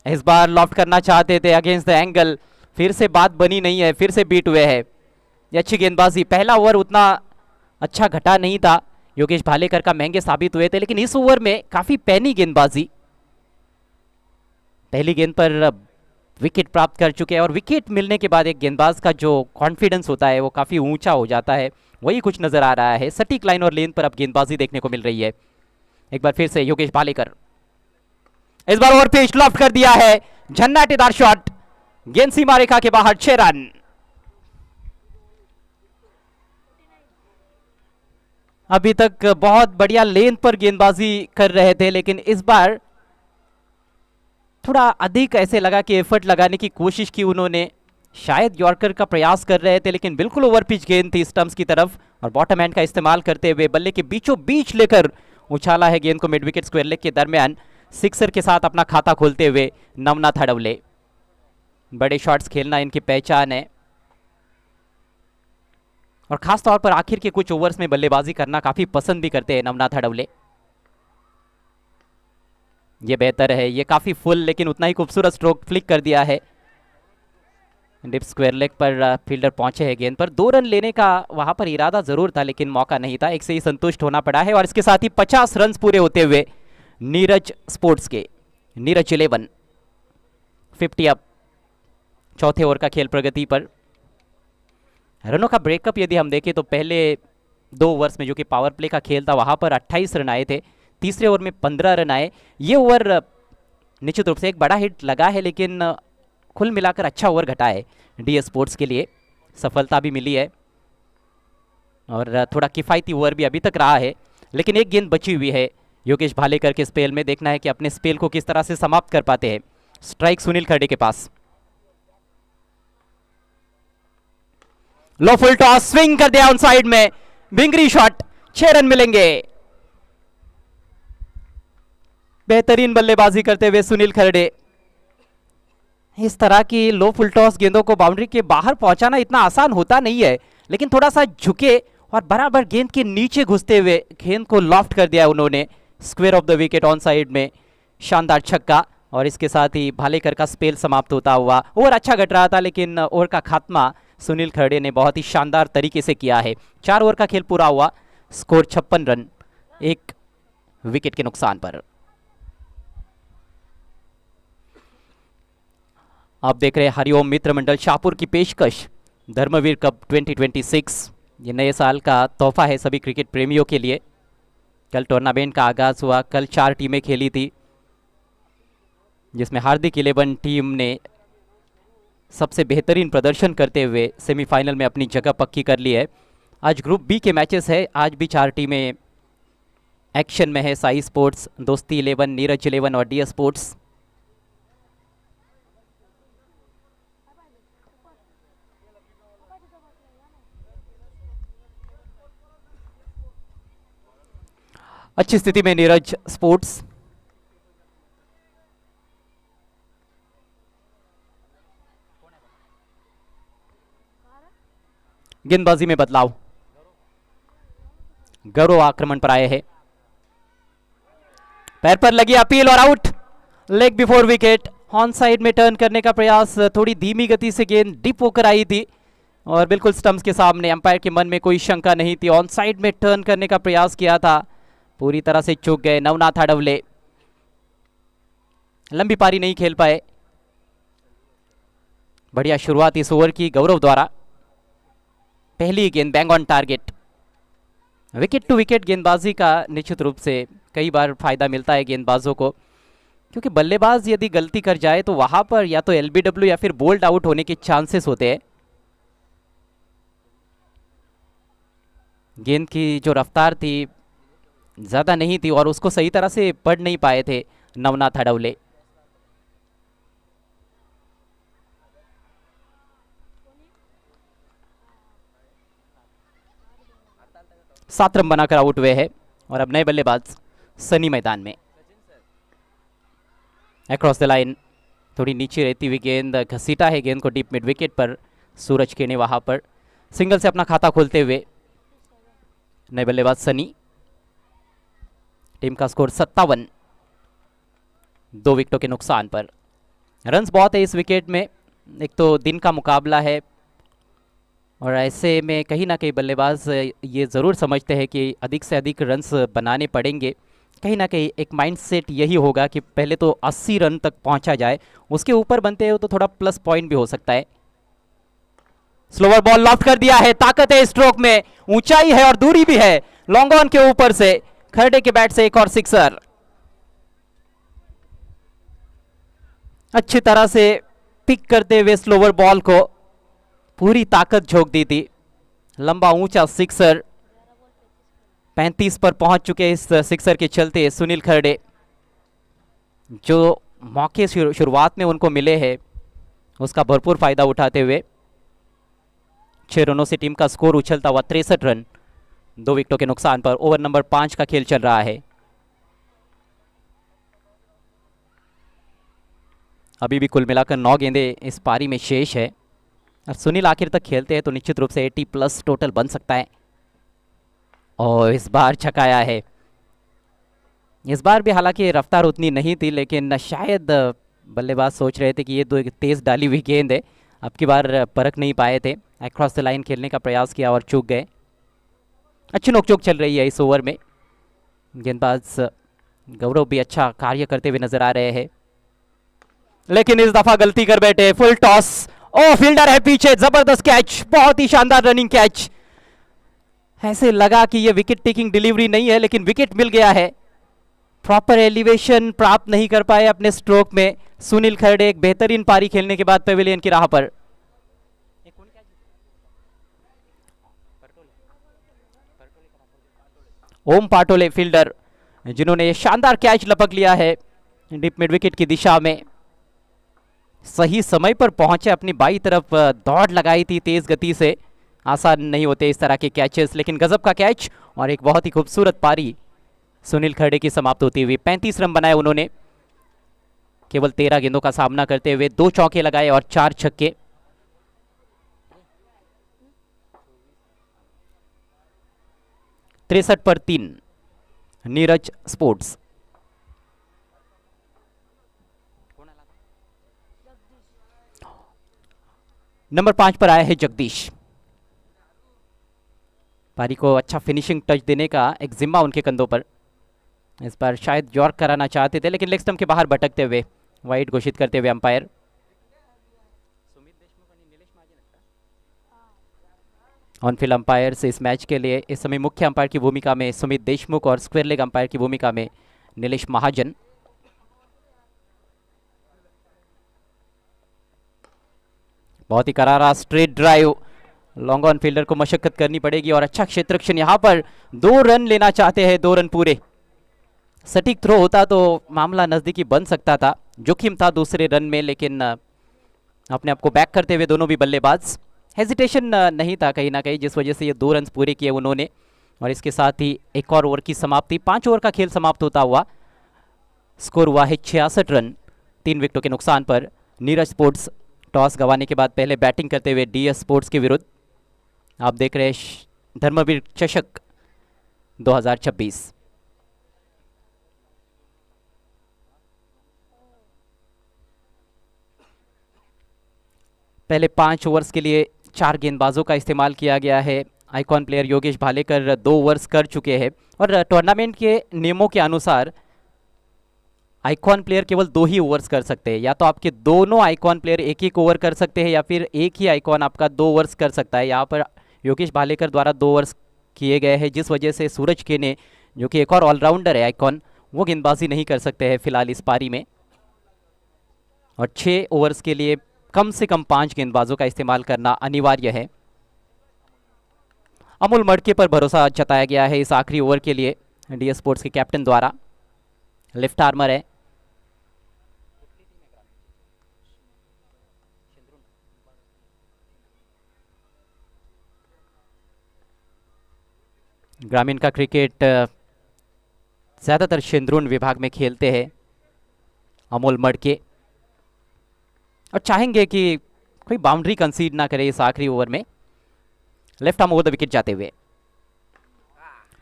इस बार लॉफ्ट करना चाहते थे अगेंस्ट द एंगल, फिर से बात बनी नहीं है, फिर से बीट हुए है। ये अच्छी गेंदबाजी। पहला ओवर उतना अच्छा घटा नहीं था, योगेश भालेकर का महंगे साबित हुए थे, लेकिन इस ओवर में काफी पैनी गेंदबाजी। पहली गेंद पर विकेट प्राप्त कर चुके हैं, और विकेट मिलने के बाद एक गेंदबाज का जो कॉन्फिडेंस होता है वो काफी ऊंचा हो जाता है, वही कुछ नजर आ रहा है। सटीक लाइन और लेन पर अब गेंदबाजी देखने को मिल रही है। एक बार फिर से योगेश भालेकर, इस बार ओवर पिच लॉफ्ट कर दिया है, झन्नाटेदार शॉट, गेंद सीमा रेखा के बाहर, 6 रन। अभी तक बहुत बढ़िया लेंथ पर गेंदबाजी कर रहे थे, लेकिन इस बार थोड़ा अधिक ऐसे लगा कि एफर्ट लगाने की कोशिश की उन्होंने, शायद यॉर्कर का प्रयास कर रहे थे, लेकिन बिल्कुल ओवर पिच गेंद थी स्टंप्स की तरफ, और बॉटम हैंड का इस्तेमाल करते हुए बल्ले के बीचों बीच लेकर उछाला है गेंद को मिड विकेट स्क्वायर लेग के दरमियान। सिक्सर के साथ अपना खाता खोलते हुए नवनाथ हडवले। बड़े शॉट्स खेलना इनकी पहचान है, और खास तौर पर आखिर के कुछ ओवर्स में बल्लेबाजी करना काफी पसंद भी करते हैं नवनाथ हडवले। ये बेहतर है, ये काफी फुल, लेकिन उतना ही खूबसूरत स्ट्रोक फ्लिक कर दिया है। डिप स्क्वायर लेग पर फील्डर पहुंचे हैं गेंद पर। 2 रन लेने का वहां पर इरादा जरूर था, लेकिन मौका नहीं था, एक से ही संतुष्ट होना पड़ा है। और इसके साथ ही 50 रन पूरे होते हुए नीरज स्पोर्ट्स के, नीरज 11 50 अप। चौथे ओवर का खेल प्रगति पर। रनों का ब्रेकअप यदि हम देखें तो पहले 2 ओवर्स में जो कि पावर प्ले का खेल था वहां पर 28 रन आए थे, तीसरे ओवर में 15 रन आए। ये ओवर निश्चित रूप से एक बड़ा हिट लगा है, लेकिन कुल मिलाकर अच्छा ओवर घटा है डीएस स्पोर्ट्स के लिए, सफलता भी मिली है, और थोड़ा किफायती ओवर भी अभी तक रहा है। लेकिन एक गेंद बची हुई है योगेश भालेकर के स्पेल में, देखना है कि अपने स्पेल को किस तरह से समाप्त कर पाते हैं। स्ट्राइक सुनील खरडे के पास। लो फुल टॉस, स्विंग कर दिया ऑन साइड में, बिंगरी शॉट, 6 रन मिलेंगे। बेहतरीन बल्लेबाजी करते हुए सुनील खरडे। इस तरह की लो फुल टॉस गेंदों को बाउंड्री के बाहर पहुंचाना इतना आसान होता नहीं है, लेकिन थोड़ा सा झुके और बराबर गेंद के नीचे घुसते हुए गेंद को लॉफ्ट कर दिया उन्होंने, square of the wicket on side में, शानदार छक्का। और इसके साथ ही भालेकर का स्पेल समाप्त होता हुआ। ओवर अच्छा घट रहा था, लेकिन ओवर का खात्मा सुनील खरडे ने बहुत ही शानदार तरीके से किया है। 4 ओवर का खेल पूरा हुआ, स्कोर 56 रन, 1 विकेट के नुकसान पर। आप देख रहे हैं हरिओम मित्र मंडल शाहपुर की पेशकश धर्मवीर कप 2026। ये नए साल का तोहफा है सभी क्रिकेट प्रेमियों के लिए। कल टूर्नामेंट का आगाज हुआ, कल 4 टीमें खेली थी, जिसमें हार्दिक 11 टीम ने सबसे बेहतरीन प्रदर्शन करते हुए सेमीफाइनल में अपनी जगह पक्की कर ली है। आज ग्रुप बी के मैचेस है, आज भी 4 टीमें एक्शन में है। साई स्पोर्ट्स, दोस्ती 11, नीरज 11 और डीएस स्पोर्ट्स। अच्छी स्थिति में नीरज स्पोर्ट्स। गेंदबाजी में बदलाव, गौरव आक्रमण पर आए हैं। पैर पर लगी अपील और out. Leg before wicket. On side में टर्न करने का प्रयास, थोड़ी धीमी गति से गेंद डिप होकर आई थी और बिल्कुल स्टंप्स के सामने। अंपायर के मन में कोई शंका नहीं थी। ऑन साइड में टर्न करने का प्रयास किया था, पूरी तरह से चूक गए नवनाथ अडवले। लंबी पारी नहीं खेल पाए। बढ़िया शुरुआत इस ओवर की गौरव द्वारा। पहली गेंद bang on target. Wicket to wicket गेंदबाजी का निश्चित रूप से कई बार फायदा मिलता है गेंदबाजों को, क्योंकि बल्लेबाज यदि गलती कर जाए तो वहां पर या तो एलबीडब्ल्यू या फिर बोल्ड आउट होने के चांसेस होते हैं। गेंद की जो रफ्तार थी ज्यादा नहीं थी और उसको सही तरह से पढ़ नहीं पाए थे नवनाथ अडवले। सात रन बनाकर आउट हुए हैं और अब नए बल्लेबाज सनी मैदान में। अक्रॉस द लाइन, थोड़ी नीचे रहती हुई गेंद, घसीटा है गेंद को डीप मिड विकेट पर सूरज के ने वहां पर सिंगल से अपना खाता खोलते हुए नए बल्लेबाज सनी। टीम का स्कोर 57, 2 विकेटों के नुकसान पर। रन्स बहुत है इस विकेट में, एक तो दिन का मुकाबला है और ऐसे में कहीं ना कहीं बल्लेबाज ये ज़रूर समझते हैं कि अधिक से अधिक रन्स बनाने पड़ेंगे। कहीं ना कहीं एक माइंडसेट यही होगा कि पहले तो 80 रन तक पहुंचा जाए, उसके ऊपर बनते हो तो थोड़ा प्लस पॉइंट भी हो सकता है। स्लोवर बॉल लॉफ्ट कर दिया है, ताकत है स्ट्रोक में, ऊंचाई है और दूरी भी है। लॉन्ग ऑन के ऊपर से खरडे के बैट से एक और सिक्सर। अच्छी तरह से पिक करते हुए स्लोवर बॉल को पूरी ताकत झोंक दी थी। लंबा ऊंचा सिक्सर, 35 पर पहुंच चुके इस सिक्सर के चलते सुनील खरडे। जो मौके शुरुआत में उनको मिले हैं उसका भरपूर फायदा उठाते हुए 6 रनों से टीम का स्कोर उछलता हुआ 63 रन, 2 विकेटों के नुकसान पर। ओवर नंबर 5 का खेल चल रहा है। अभी भी कुल मिलाकर 9 गेंदें इस पारी में शेष है और सुनील आखिर तक खेलते हैं तो निश्चित रूप से 80+ टोटल बन सकता है। और इस बार छकाया है। इस बार भी हालांकि रफ्तार उतनी नहीं थी, लेकिन शायद बल्लेबाज सोच रहे थे कि ये तो तेज डाली हुई गेंद है, अब की बार परख नहीं पाए थे। अक्रॉस द लाइन खेलने का प्रयास किया और चूक गए। अच्छी नोकझोंक चल रही है इस ओवर में। गेंदबाज गौरव भी अच्छा कार्य करते हुए नजर आ रहे हैं, लेकिन इस दफा गलती कर बैठे। फुल टॉस, ओ फील्डर है पीछे, जबरदस्त कैच, बहुत ही शानदार रनिंग कैच। ऐसे लगा कि ये विकेट टेकिंग डिलीवरी नहीं है, लेकिन विकेट मिल गया है। प्रॉपर एलिवेशन प्राप्त नहीं कर पाए अपने स्ट्रोक में सुनील खरडे। एक बेहतरीन पारी खेलने के बाद पेविलियन की राह पर। ओम पाटोले फील्डर, जिन्होंने ये शानदार कैच लपक लिया है डीप मिड विकेट की दिशा में। सही समय पर पहुंचे, अपनी बाई तरफ दौड़ लगाई थी तेज गति से। आसान नहीं होते इस तरह के कैचेस, लेकिन गजब का कैच और एक बहुत ही खूबसूरत पारी सुनील खरडे की समाप्त होती हुई। 35 रन बनाए उन्होंने केवल 13 गेंदों का सामना करते हुए। 2 चौके लगाए और 4 छक्के। तिरसठ पर 3 नीरज स्पोर्ट्स। नंबर 5 पर आया है जगदीश। पारी को अच्छा फिनिशिंग टच देने का एक जिम्मा उनके कंधों पर। इस बार शायद यॉर्क कराना चाहते थे, लेकिन लेग स्टंप के बाहर भटकते हुए वाइड घोषित करते हुए अंपायर। ऑन फील्ड अंपायर से इस मैच के लिए इस समय मुख्य अंपायर की भूमिका में सुमित देशमुख और स्क्वायर लेग अंपायर की भूमिका में नीलेश महाजन। बहुत ही करारा straight drive, long on fielder को मशक्कत करनी पड़ेगी और अच्छा क्षेत्ररक्षण। यहां पर 2 रन लेना चाहते हैं, 2 रन पूरे। सटीक थ्रो होता तो मामला नजदीकी बन सकता था, जोखिम था दूसरे रन में, लेकिन अपने आप को बैक करते हुए दोनों भी बल्लेबाज। हेजिटेशन नहीं था कहीं ना कहीं, जिस वजह से ये 2 रन पूरे किए उन्होंने। और इसके साथ ही एक और ओवर की समाप्ति। 5 ओवर का खेल समाप्त होता हुआ स्कोर हुआ है 66 रन, 3 विकेटों के नुकसान पर। नीरज स्पोर्ट्स टॉस गंवाने के बाद पहले बैटिंग करते हुए डीएस स्पोर्ट्स के विरुद्ध। आप देख रहे हैं धर्मवीर चषक 2026। पहले 5 ओवर्स के लिए 4 गेंदबाजों का इस्तेमाल किया गया है। Icon player Yogesh Bhalekar 2 overs कर चुके हैं और टूर्नामेंट के नियमों के अनुसार आइकॉन प्लेयर केवल 2 ही ओवर्स कर सकते हैं। या तो आपके दोनों आइकॉन प्लेयर एक एक ओवर कर सकते हैं या फिर एक ही आइकॉन आपका 2 ओवर्स कर सकता है। यहाँ पर योगेश भालेकर द्वारा 2 ओवर्स किए गए हैं, जिस वजह से सूरज केने जो कि एक और ऑलराउंडर है आइकॉन, वो गेंदबाजी नहीं कर सकते हैं फिलहाल इस पारी में। और 6 ओवर्स के लिए कम से कम 5 गेंदबाजों का इस्तेमाल करना अनिवार्य है। अमोल मडके पर भरोसा जताया गया है इस आखिरी ओवर के लिए डीएस स्पोर्ट्स के कैप्टन द्वारा। लेफ्ट आर्मर है। ग्रामीण का क्रिकेट ज़्यादातर शेंद्रून विभाग में खेलते हैं अमोल मडके, और चाहेंगे कि कोई बाउंड्री कंसीड ना करे इस आखिरी ओवर में। Left arm over the wicket जाते हुए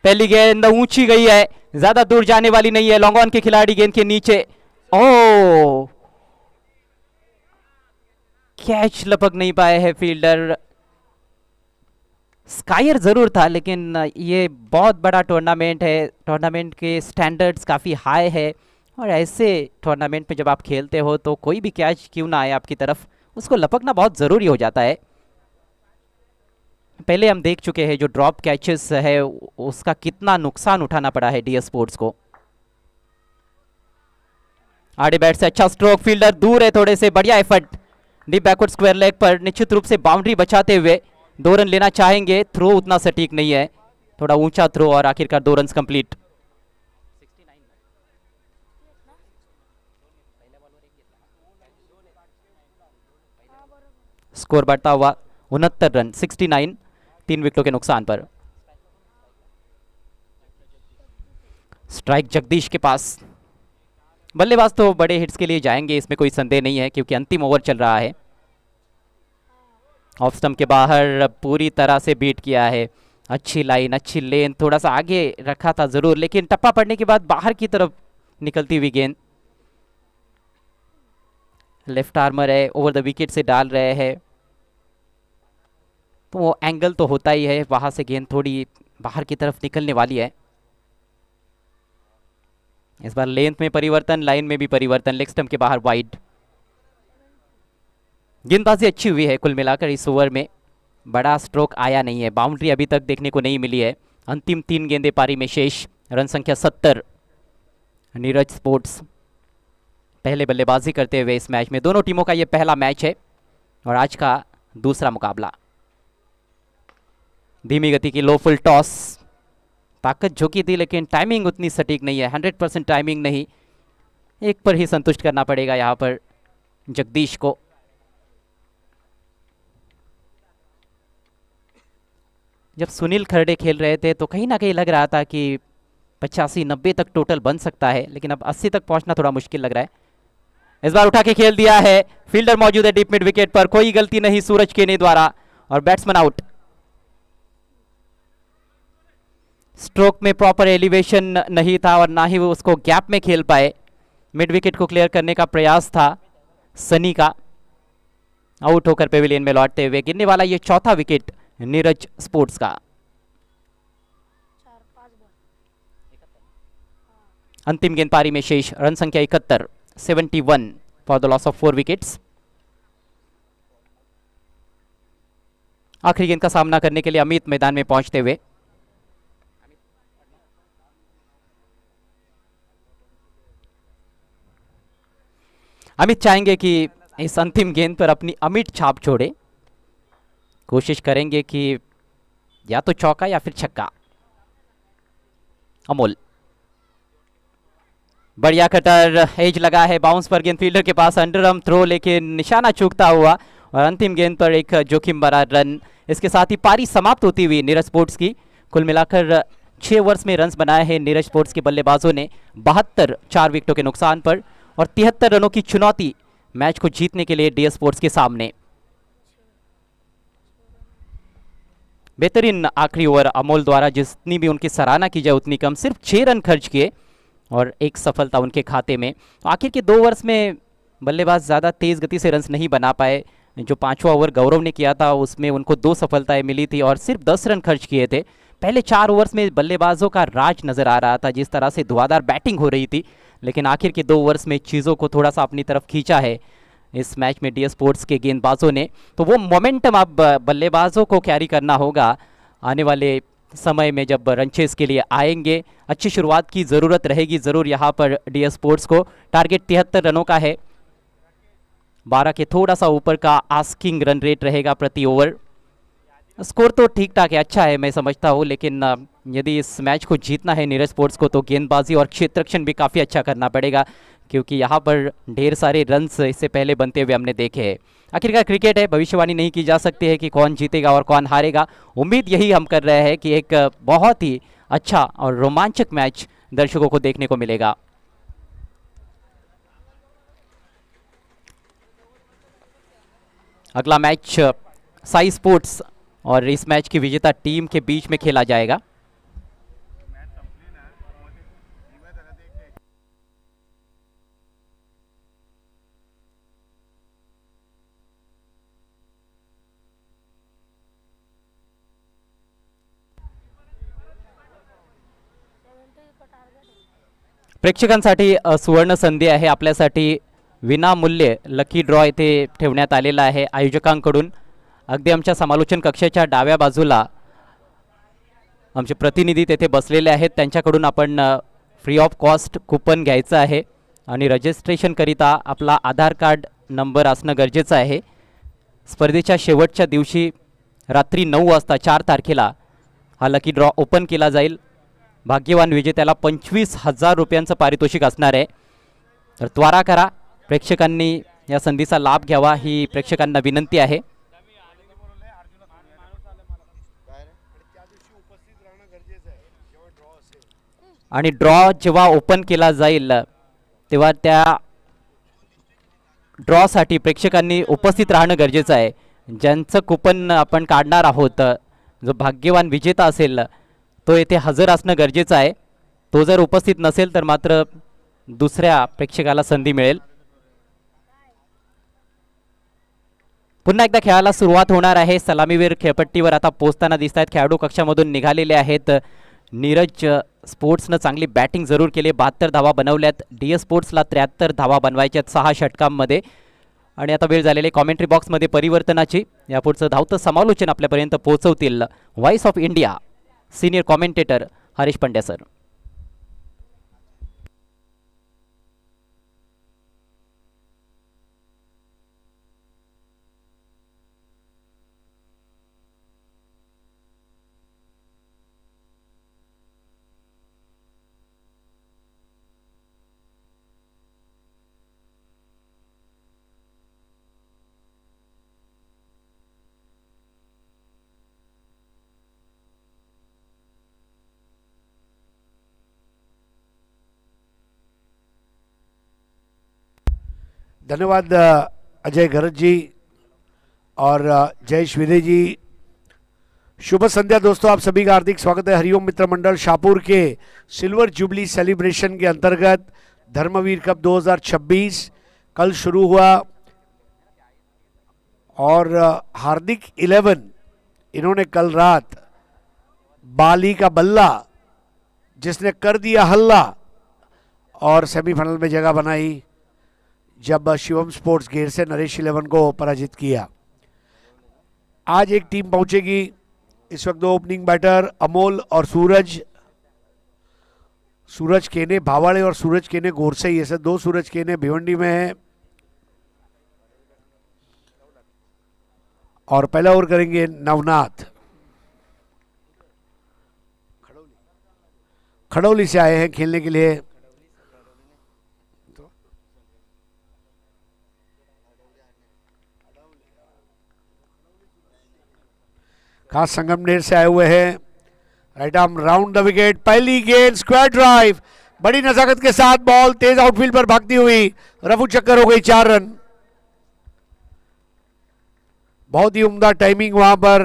पहली गेंद ऊंची गई है, ज्यादा दूर जाने वाली नहीं है। लॉन्ग ऑन के खिलाड़ी गेंद के नीचे, ओ कैच लपक नहीं पाए हैं फील्डर। स्कायर जरूर था, लेकिन ये बहुत बड़ा टूर्नामेंट है, टूर्नामेंट के स्टैंडर्ड्स काफ़ी हाई है, और ऐसे टूर्नामेंट में जब आप खेलते हो तो कोई भी कैच क्यों ना आए आपकी तरफ, उसको लपकना बहुत ज़रूरी हो जाता है। पहले हम देख चुके हैं जो ड्रॉप कैचेस है उसका कितना नुकसान उठाना पड़ा है डीएस स्पोर्ट्स को। आड़े बैट से अच्छा स्ट्रोक, फील्डर दूर है थोड़े से, बढ़िया effort deep backward square leg पर, निश्चित रूप से बाउंड्री बचाते हुए 2 रन लेना चाहेंगे। थ्रो उतना सटीक नहीं है, थोड़ा ऊंचा थ्रो, और आखिरकार 2 रन कंप्लीट। स्कोर बढ़ता हुआ 69 रन, 69, 3 विकेटों के नुकसान पर। स्ट्राइक जगदीश के पास। बल्लेबाज तो बड़े हिट्स के लिए जाएंगे, इसमें कोई संदेह नहीं है, क्योंकि अंतिम ओवर चल रहा है। ऑफ स्टंप के बाहर पूरी तरह से बीट किया है। अच्छी लाइन, अच्छी लेन, थोड़ा सा आगे रखा था जरूर, लेकिन टप्पा पड़ने के बाद बाहर की तरफ निकलती हुई गेंद। लेफ्ट आर्मर है, ओवर द विकेट से डाल रहे हैं, तो वो एंगल तो होता ही है, वहां से गेंद थोड़ी बाहर की तरफ निकलने वाली है। इस बार लेंथ में परिवर्तन, लाइन में भी परिवर्तन, लेग स्टंप के बाहर वाइड। गेंदबाजी अच्छी हुई है कुल मिलाकर इस ओवर में, बड़ा स्ट्रोक आया नहीं है, बाउंड्री अभी तक देखने को नहीं मिली है। अंतिम 3 गेंदें पारी में शेष, रन संख्या 70। नीरज स्पोर्ट्स पहले बल्लेबाजी करते हुए इस मैच में, दोनों टीमों का यह पहला मैच है और आज का दूसरा मुकाबला। धीमी गति की लो फुल टॉस, ताकत झुकी थी लेकिन टाइमिंग उतनी सटीक नहीं है, 100% टाइमिंग नहीं, एक पर ही संतुष्ट करना पड़ेगा यहाँ पर जगदीश को। जब सुनील खरडे खेल रहे थे तो कहीं ना कहीं लग रहा था कि 85-90 तक टोटल बन सकता है, लेकिन अब 80 तक पहुंचना थोड़ा मुश्किल लग रहा है। इस बार उठा के खेल दिया है, फील्डर मौजूद है डीप मिड विकेट पर, कोई गलती नहीं सूरज केने द्वारा, और बैट्समैन आउट। स्ट्रोक में प्रॉपर एलिवेशन नहीं था और ना ही वो उसको गैप में खेल पाए। मिड विकेट को क्लियर करने का प्रयास था सनी का, आउट होकर पेविलियन में लौटते हुए। गिरने वाला ये चौथा विकेट नीरज स्पोर्ट्स का। अंतिम गेंद पारी में शेष, रन संख्या 71, 71 for the loss of 4 wickets. आखिरी गेंद का सामना करने के लिए अमित मैदान में पहुंचते हुए। अमित चाहेंगे कि इस अंतिम गेंद पर अपनी अमिट छाप छोड़े, कोशिश करेंगे कि या तो चौका या फिर छक्का। अमोल बढ़िया कटर, एज लगा है, बाउंस पर गेंद फील्डर के पास, अंडर आर्म थ्रो, लेकिन निशाना चूकता हुआ और अंतिम गेंद पर एक जोखिम भरा रन। इसके साथ ही पारी समाप्त होती हुई नीरज स्पोर्ट्स की। कुल मिलाकर 6 ओवर्स में रन्स बनाए हैं नीरज स्पोर्ट्स के बल्लेबाजों ने, 72, 4 विकेटों के नुकसान पर, और 73 रनों की चुनौती मैच को जीतने के लिए डीएस स्पोर्ट्स के सामने। बेहतरीन आखिरी ओवर अमोल द्वारा, जितनी भी उनकी सराहना की जाए उतनी कम, सिर्फ 6 रन खर्च किए और एक सफलता उनके खाते में। आखिर के 2 ओवर्स में बल्लेबाज ज़्यादा तेज़ गति से रन्स नहीं बना पाए, जो 5वां ओवर गौरव ने किया था उसमें उनको 2 सफलताएं मिली थी और सिर्फ 10 रन खर्च किए थे। पहले 4 ओवर्स में बल्लेबाजों का राज नजर आ रहा था, जिस तरह से धुआंधार बैटिंग हो रही थी, लेकिन आखिर के 2 ओवर्स में चीज़ों को थोड़ा सा अपनी तरफ खींचा है इस मैच में DS स्पोर्ट्स के गेंदबाजों ने। तो वो मोमेंटम अब बल्लेबाजों को कैरी करना होगा आने वाले समय में जब रन चेस के लिए आएंगे। अच्छी शुरुआत की ज़रूरत रहेगी ज़रूर यहाँ पर DS स्पोर्ट्स को। टारगेट 73 रनों का है, 12 के थोड़ा सा ऊपर का आस्किंग रन रेट रहेगा प्रति ओवर। स्कोर तो ठीक ठाक है, अच्छा है मैं समझता हूँ, लेकिन यदि इस मैच को जीतना है नीरज स्पोर्ट्स को तो गेंदबाजी और क्षेत्ररक्षण भी काफ़ी अच्छा करना पड़ेगा, क्योंकि यहाँ पर ढेर सारे रन्स इससे पहले बनते हुए हमने देखे हैं। आखिरकार क्रिकेट है, भविष्यवाणी नहीं की जा सकती है कि कौन जीतेगा और कौन हारेगा। उम्मीद यही हम कर रहे हैं कि एक बहुत ही अच्छा और रोमांचक मैच दर्शकों को देखने को मिलेगा। अगला मैच साई स्पोर्ट्स और इस मैच की विजेता टीम के बीच में खेला जाएगा। प्रेक्षकांसाठी सुवर्ण संधी आहे, आपल्यासाठी विनामूल्य लकी ड्रॉ इथे ठेवण्यात आलेला आहे आयोजकांकडून। अगदी आमच्या समालोचन कक्षाच्या डाव्या बाजूला आमचे प्रतिनिधी तेथे बसलेले आहेत, त्यांच्याकडून आपण फ्री ऑफ कॉस्ट कुपन घ्यायचं आहे आणि रजिस्ट्रेशनकरिता आपला आधार कार्ड नंबर असणं गरजेचं आहे। स्पर्धेच्या शेवटच्या दिवशी रात्री 9 वाजता 4 तारखेला हा लकी ड्रॉ ओपन केला जाईल। भाग्यवान विजेत्याला 25,000 रुपयांचं पारितोषिक असणार आहे, तर त्वरा करा, प्रेक्षकांनी या संधीचा लाभ घ्यावा ही प्रेक्षकांना विनंती आहे। आणि ड्रॉ जेव्हा ओपन केला जाईल तेव्हा त्या ड्रॉसाठी प्रेक्षकांनी उपस्थित राहणं गरजेचं आहे। ज्यांचं कुपन आपण काढणार आहोत, जो भाग्यवान विजेता असेल तो येथे हजर असणं गरजेचं आहे। तो जर उपस्थित नसेल तर मात्र दुसऱ्या प्रेक्षकाला संधी मिळेल। पुन्हा एकदा खेळाला सुरुवात होणार आहे। सलामीवीर खेळपट्टीवर आता पोहोचताना दिसत आहेत, खेळाडू कक्षामधून निघालेले आहेत। नीरज स्पोर्ट्सनं चांगली बॅटिंग जरूर केली, 72 धावा बनवल्यात। DS स्पोर्ट्सला 73 धावा बनवायच्यात 6 षटकांमध्ये। आणि आता वेळ झालेली कॉमेंट्री बॉक्समध्ये परिवर्तनाची। यापुढचं धावतं समालोचन आपल्यापर्यंत पोहोचवतील voice of India senior commentator Harish Pandya sir. धन्यवाद अजय गरज जी और जय श्रीदे जी। शुभ संध्या दोस्तों, आप सभी का हार्दिक स्वागत है हरिओम मित्र मंडल शाहपुर के सिल्वर जुबली सेलिब्रेशन के अंतर्गत धर्मवीर कप 2026 कल शुरू हुआ और हार्दिक 11 इन्होंने कल रात बाली का बल्ला जिसने कर दिया हल्ला और सेमीफाइनल में जगह बनाई जब शिवम स्पोर्ट्स गेर से नरेश 11 को पराजित किया। आज एक टीम पहुंचेगी। इस वक्त 2 ओपनिंग बैटर अमोल और सूरज केने भावाड़े और सूरज केने गोरसई, ऐसे 2 सूरज केने भिवंडी में है। और पहला ओवर करेंगे नवनाथ, खड़ौली से आए हैं खेलने के लिए। खास संगमनेर से आए हुए हैं। Right arm round the wicket, पहली गेंद स्क्वायर ड्राइव, बड़ी नजाकत के साथ बॉल तेज आउटफील्ड पर भागती हुई रफू चक्कर हो गई, 4 रन। बहुत ही उम्दा टाइमिंग वहां पर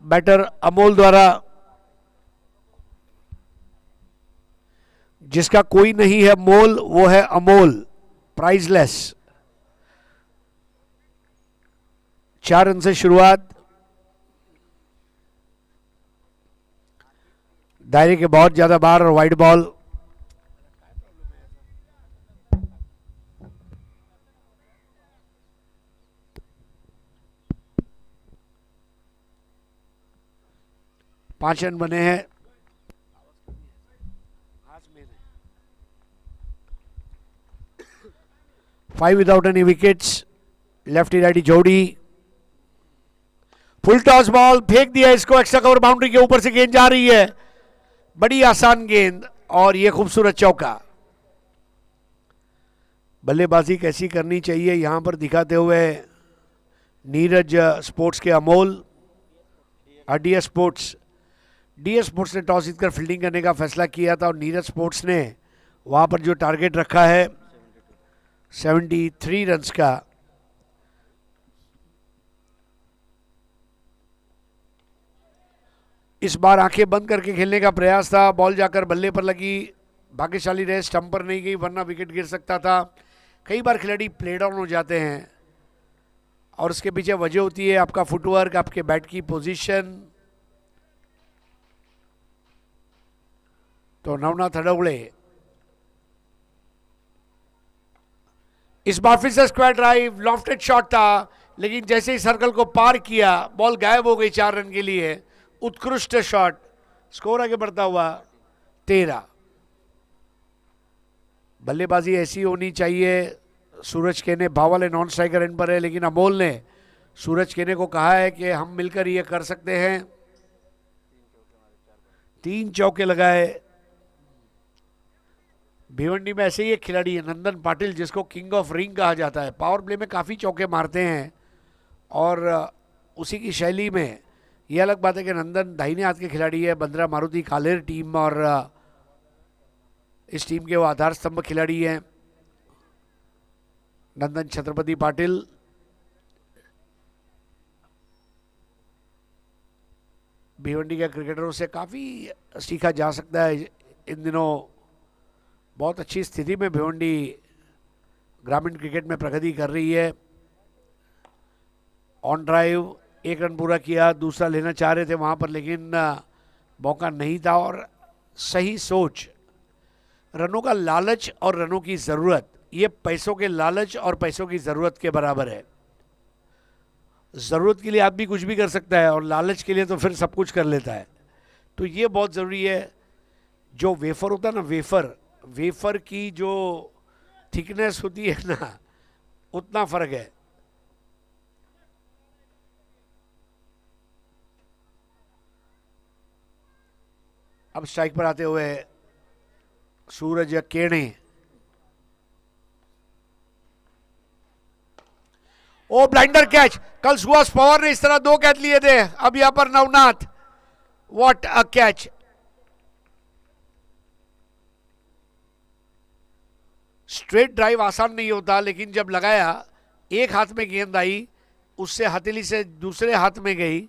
बैटर अमोल द्वारा। जिसका कोई नहीं है मोल वो है अमोल, प्राइजलेस। 4 रन से शुरुआत। दायरे के बहुत ज्यादा बाहर और वाइड बॉल। पांच रन बने हैं। 5 without any wickets. Lefty righty जोड़ी। फुल टॉस बॉल फेंक दिया इसको एक्स्ट्रा कवर बाउंड्री के ऊपर से गेंद जा रही है। बड़ी आसान गेंद और ये खूबसूरत चौका। बल्लेबाजी कैसी करनी चाहिए यहां पर दिखाते हुए नीरज स्पोर्ट्स के अमोल। डीएस स्पोर्ट्स ने टॉस जीतकर फील्डिंग करने का फैसला किया था और नीरज स्पोर्ट्स ने वहां पर जो टारगेट रखा है 73 रन्स का। इस बार आंखें बंद करके खेलने का प्रयास था। बॉल जाकर बल्ले पर लगी। भाग्यशाली रहे स्टंप पर नहीं गई वरना विकेट गिर सकता था। कई बार खिलाड़ी प्ले डाउन हो जाते हैं और उसके पीछे वजह होती है आपका फुटवर्क, आपके बैट की पोजीशन। तो नवनाथ हडौले इस बार फिर से स्क्वायर ड्राइव। लॉफ्टेड शॉट था लेकिन जैसे ही सर्कल को पार किया बॉल गायब हो गई 4 रन के लिए। उत्कृष्ट शॉट। स्कोर आगे बढ़ता हुआ 13। बल्लेबाजी ऐसी होनी चाहिए। सूरज केने भाव वाले नॉन स्ट्राइकर एंड पर है लेकिन अमोल ने सूरज केने को कहा है कि हम मिलकर ये कर सकते हैं। 3 चौके लगाए। भिवंडी में ऐसे ही एक खिलाड़ी है नंदन पाटिल जिसको किंग ऑफ रिंग कहा जाता है। पावर प्ले में काफ़ी चौके मारते हैं और उसी की शैली में ये अलग बात है कि नंदन दाहिने हाथ के खिलाड़ी है। बंद्रा मारुति कालेर टीम और इस टीम के वो आधार स्तंभ खिलाड़ी हैं नंदन छत्रपति पाटिल। भिवंडी के क्रिकेटरों से काफ़ी सीखा जा सकता है। इन दिनों बहुत अच्छी स्थिति में भिवंडी ग्रामीण क्रिकेट में प्रगति कर रही है। ऑन ड्राइव 1 रन पूरा किया। दूसरा लेना चाह रहे थे वहां पर लेकिन मौका नहीं था और सही सोच। रनों का लालच और रनों की ज़रूरत ये पैसों के लालच और पैसों की ज़रूरत के बराबर है। ज़रूरत के लिए आदमी कुछ भी कर सकता है और लालच के लिए तो फिर सब कुछ कर लेता है। तो ये बहुत ज़रूरी है। जो वेफर होता है ना, वेफर की जो थिकनेस होती है ना उतना फ़र्क है। अब स्ट्राइक पर आते हुए सूरज केणे। ओ ब्लाइंडर कैच। कल सुहास पवार ने इस तरह 2 कैच लिए थे। अब यहां पर Navnath. What a catch. Straight drive आसान नहीं होता लेकिन जब लगाया एक हाथ में गेंद आई उससे हथेली से दूसरे हाथ में गई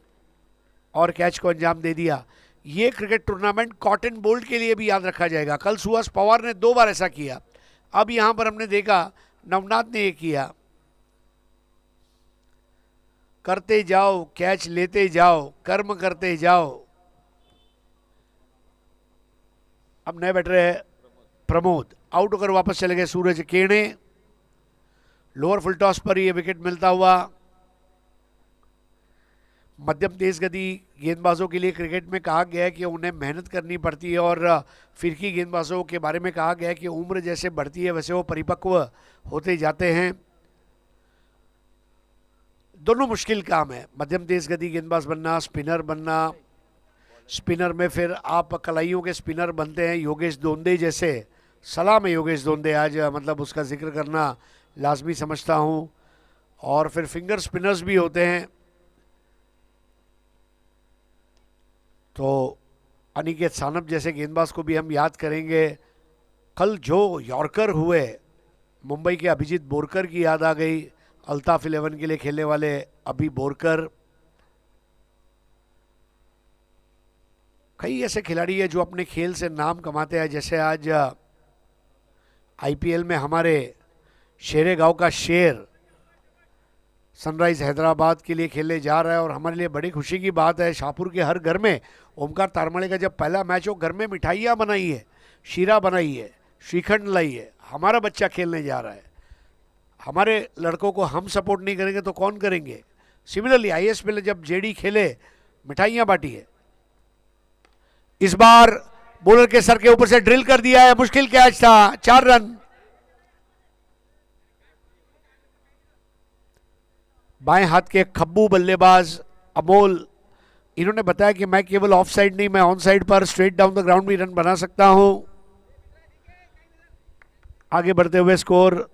और कैच को अंजाम दे दिया। ये क्रिकेट टूर्नामेंट कॉटन बोल्ट के लिए भी याद रखा जाएगा। कल सुहास पवार ने 2 बार ऐसा किया। अब यहां पर हमने देखा नवनाथ ने ये किया। करते जाओ, कैच लेते जाओ, कर्म करते जाओ। अब नए बैटर है प्रमोद। आउट होकर वापस चले गए सूरज केणे। लोअर फुल टॉस पर ये विकेट मिलता हुआ। मध्यम तेज गति गेंदबाजों के लिए क्रिकेट में कहा गया है कि उन्हें मेहनत करनी पड़ती है और फिरकी गेंदबाजों के बारे में कहा गया है कि उम्र जैसे बढ़ती है वैसे वो परिपक्व होते जाते हैं। दोनों मुश्किल काम है, मध्यम तेज गति गेंदबाज बनना, स्पिनर बनना। स्पिनर में फिर आप कलाइयों के स्पिनर बनते हैं योगेश दोंदे जैसे। सलाम है योगेश दोंदे, आज मतलब उसका जिक्र करना लाजमी समझता हूँ। और फिर फिंगर स्पिनर्स भी होते हैं। तो अनिकेत सानप जैसे गेंदबाज को भी हम याद करेंगे। कल जो यॉर्कर हुए, मुंबई के अभिजीत बोरकर की याद आ गई। अल्ताफ 11 के लिए खेलने वाले अभी बोरकर। कई ऐसे खिलाड़ी हैं जो अपने खेल से नाम कमाते हैं। जैसे आज आईपीएल में हमारे शेरे गांव का शेर सनराइज हैदराबाद के लिए खेलने जा रहा है और हमारे लिए बड़ी खुशी की बात है। शाहपुर के हर घर में ओमकार तारमले का जब पहला मैच हो, घर में मिठाइयाँ बनाई है, शीरा बनाई है, श्रीखंड लाई है। हमारा बच्चा खेलने जा रहा है, हमारे लड़कों को हम सपोर्ट नहीं करेंगे तो कौन करेंगे। सिमिलरली ISPL जब जेडी खेले, मिठाइयाँ बांटी है। इस बार बॉलर के सर के ऊपर से ड्रिल कर दिया है, मुश्किल कैच था, 4 रन। बाएं हाथ के खब्बू बल्लेबाज अमोल, इन्होंने बताया कि मैं केवल ऑफ साइड नहीं, मैं ऑन साइड पर स्ट्रेट डाउन द ग्राउंड भी रन बना सकता हूं। आगे बढ़ते हुए स्कोर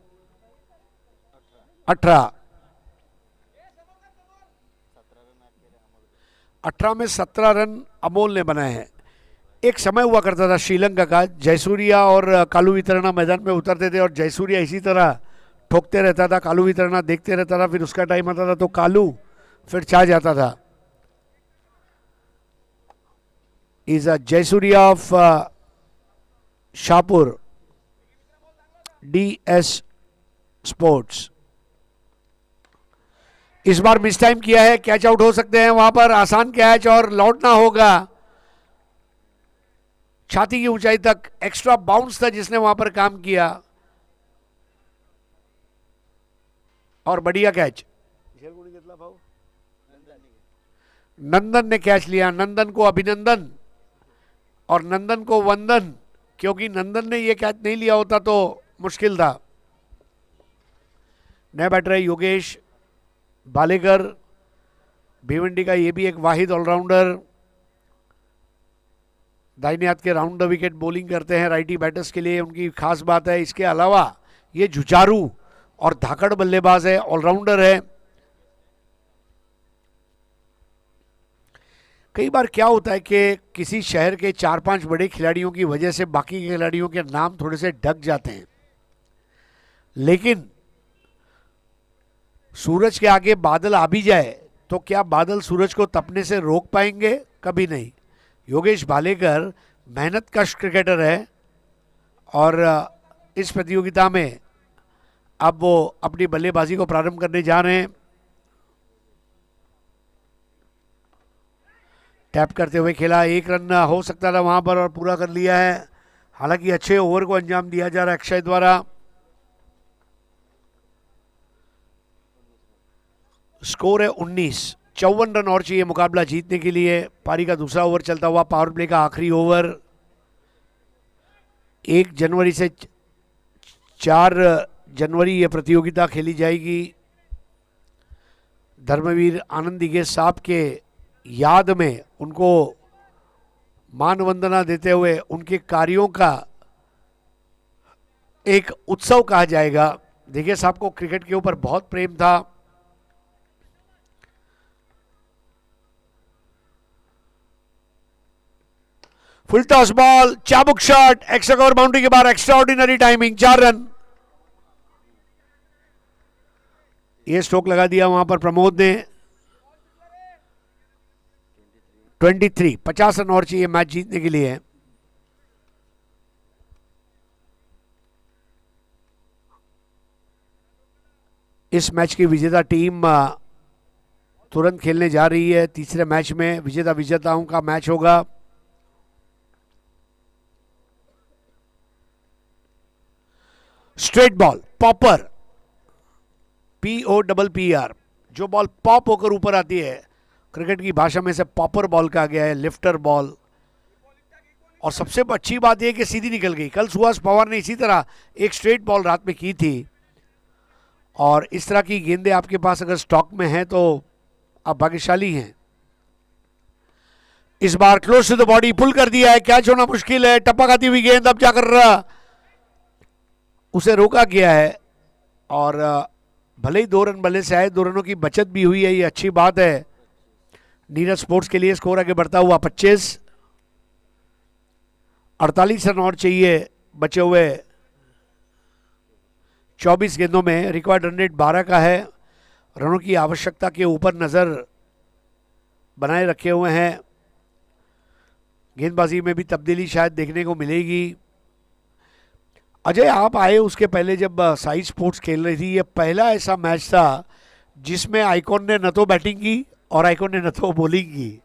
18 में 17 रन अमोल ने बनाए हैं। एक समय हुआ करता था श्रीलंका का, जयसूर्या और कालू वितरणा मैदान में उतरते थे और जयसूर्या इसी तरह ठोकते रहता था, कालू वितरणा देखते रहता था, फिर उसका टाइम आता था तो कालू फिर छा जाता था। Is a Jayasuriya of Shahpur DS sports. इस बार मिस टाइम किया है, कैच आउट हो सकते हैं वहां पर, आसान कैच और लौटना होगा। छाती की ऊंचाई तक एक्स्ट्रा बाउंस था जिसने वहां पर काम किया और बढ़िया कैच। नंदन ने कैच लिया, नंदन को अभिनंदन और नंदन को वंदन, क्योंकि नंदन ने यह कैच नहीं लिया होता तो मुश्किल था। नया बैटर है योगेश बालेकर, भिवंडी का ये भी एक वाहिद ऑलराउंडर, दाहिने हाथ के राउंड द विकेट बॉलिंग करते हैं राइटी बैटर्स के लिए, उनकी खास बात है। इसके अलावा ये जुझारू और धाकड़ बल्लेबाज है, ऑलराउंडर है। कई बार क्या होता है कि किसी शहर के 4-5 बड़े खिलाड़ियों की वजह से बाकी के खिलाड़ियों के नाम थोड़े से ढक जाते हैं, लेकिन सूरज के आगे बादल आ भी जाए तो क्या बादल सूरज को तपने से रोक पाएंगे? कभी नहीं। योगेश भालेकर मेहनत कश क्रिकेटर है और इस प्रतियोगिता में अब वो अपनी बल्लेबाजी को प्रारंभ करने जा रहे हैं। टैप करते हुए खेला, 1 रन हो सकता था वहां पर और पूरा कर लिया है। हालांकि अच्छे ओवर को अंजाम दिया जा रहा है अक्षय द्वारा। स्कोर है 19, 54 रन और चाहिए मुकाबला जीतने के लिए। पारी का दूसरा ओवर चलता हुआ, पावर प्ले का आखिरी ओवर। 1 जनवरी से 4 जनवरी ये प्रतियोगिता खेली जाएगी। धर्मवीर आनंद दिगे साहब के याद में उनको मान वंदना देते हुए उनके कार्यों का एक उत्सव कहा जाएगा। दिगे साहब को क्रिकेट के ऊपर बहुत प्रेम था। फुल टॉस बॉल, चाबुक शॉट, एक्स्ट्रा कवर बाउंड्री के बाहर, एक्स्ट्रा ऑर्डिनरी टाइमिंग, 4 रन। ये स्ट्रोक लगा दिया वहां पर प्रमोद ने। 23, 50 रन और चाहिए मैच जीतने के लिए। इस मैच की विजेता टीम तुरंत खेलने जा रही है। तीसरे मैच में विजेता विजेताओं का मैच होगा। स्ट्रेट बॉल, पॉपर, POPPR, जो बॉल पॉप होकर ऊपर आती है, क्रिकेट की भाषा में से पॉपर बॉल कहा गया है, लिफ्टर बॉल। और सबसे अच्छी बात यह कि सीधी निकल गई। कल सुहास पवार ने इसी तरह एक स्ट्रेट बॉल रात में की थी और इस तरह की गेंदें आपके पास अगर स्टॉक में हैं तो आप भाग्यशाली हैं। इस बार क्लोज टू द बॉडी पुल कर दिया है, कैच होना मुश्किल है। टप्पा खाती हुई गेंद अब जाकर उसे रोका गया है और भले ही 2 रन बल्ले से आए, 2 रनों की बचत भी हुई है, ये अच्छी बात है नीरज स्पोर्ट्स के लिए। स्कोर आगे बढ़ता हुआ 25, 48 रन और चाहिए बचे हुए 24 गेंदों में। रिक्वायर्ड रन रेट 12 का है। रनों की आवश्यकता के ऊपर नजर बनाए रखे हुए हैं। गेंदबाजी में भी तब्दीली शायद देखने को मिलेगी। अजय, आप आए उसके पहले जब साई स्पोर्ट्स खेल रही थी, ये पहला ऐसा मैच था जिसमें आइकॉन ने न तो बैटिंग की और आइकॉन ने न तो बॉलिंग की।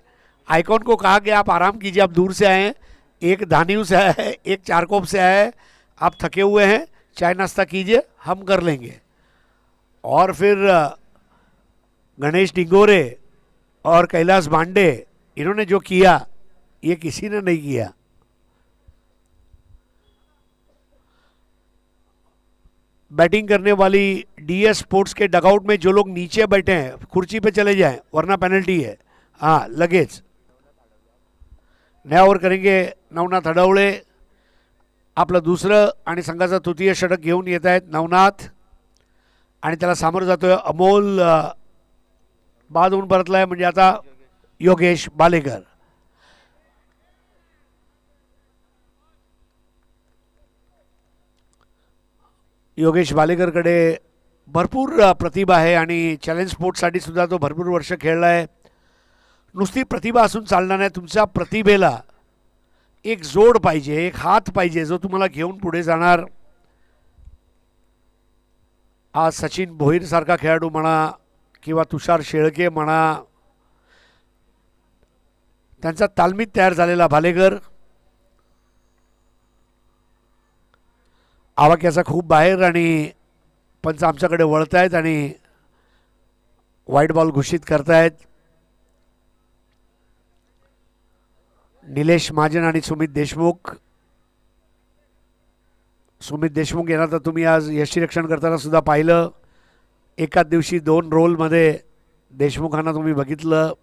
आइकॉन को कहा कि आप आराम कीजिए, आप दूर से आए हैं, एक धानियों से आया है, एक चारकोप से आया है, आप थके हुए हैं, चाय नाश्ता कीजिए, हम कर लेंगे। और फिर गणेश डिंगोरे और कैलाश बांडे, इन्होंने जो किया ये किसी ने नहीं किया। बैटिंग करने वाली डीएस स्पोर्ट्स के डगआउट में जो लोग नीचे बैठे हैं खुर्ची पे चले जाएं, वरना पेनल्टी है। हाँ, लगेच। नया ओव्हर करेंगे नवनाथ हडवळे, आपलं दुसरं आणि संघाचं तृतीय षटक घेऊन येत आहेत नवनाथ, आणि त्याला सामोरं जातोय अमोल, बाद होऊन परतलाय म्हणजे आता योगेश बालेकर। योगेश बालेकरकडे भरपूर प्रतिभा आहे आणि चॅलेंज स्पोर्ट्ससाठी सुद्धा तो भरपूर वर्ष खेळला आहे। नुसती प्रतिभा असून चालणार नाही, तुमच्या प्रतिभेला एक जोड पाहिजे, एक हात पाहिजे जो तुम्हाला घेऊन पुढे जाणार। आज सचिन भोईरसारखा खेळाडू म्हणा किंवा तुषार शेळके म्हणा, त्यांचा तालमीत तयार झालेला भालेकर आवाक्याचा खूप बाहेर, आणि पंच आमच्याकडे वळतायत आणि वाईट बॉल घोषित करतायत। निलेश महाजन आणि सुमित देशमुख यांना तर तुम्ही आज यष्टीरक्षण करताना सुद्धा पाहिलं, एकाच दिवशी 2 रोलमध्ये देशमुखांना तुम्ही बघितलं।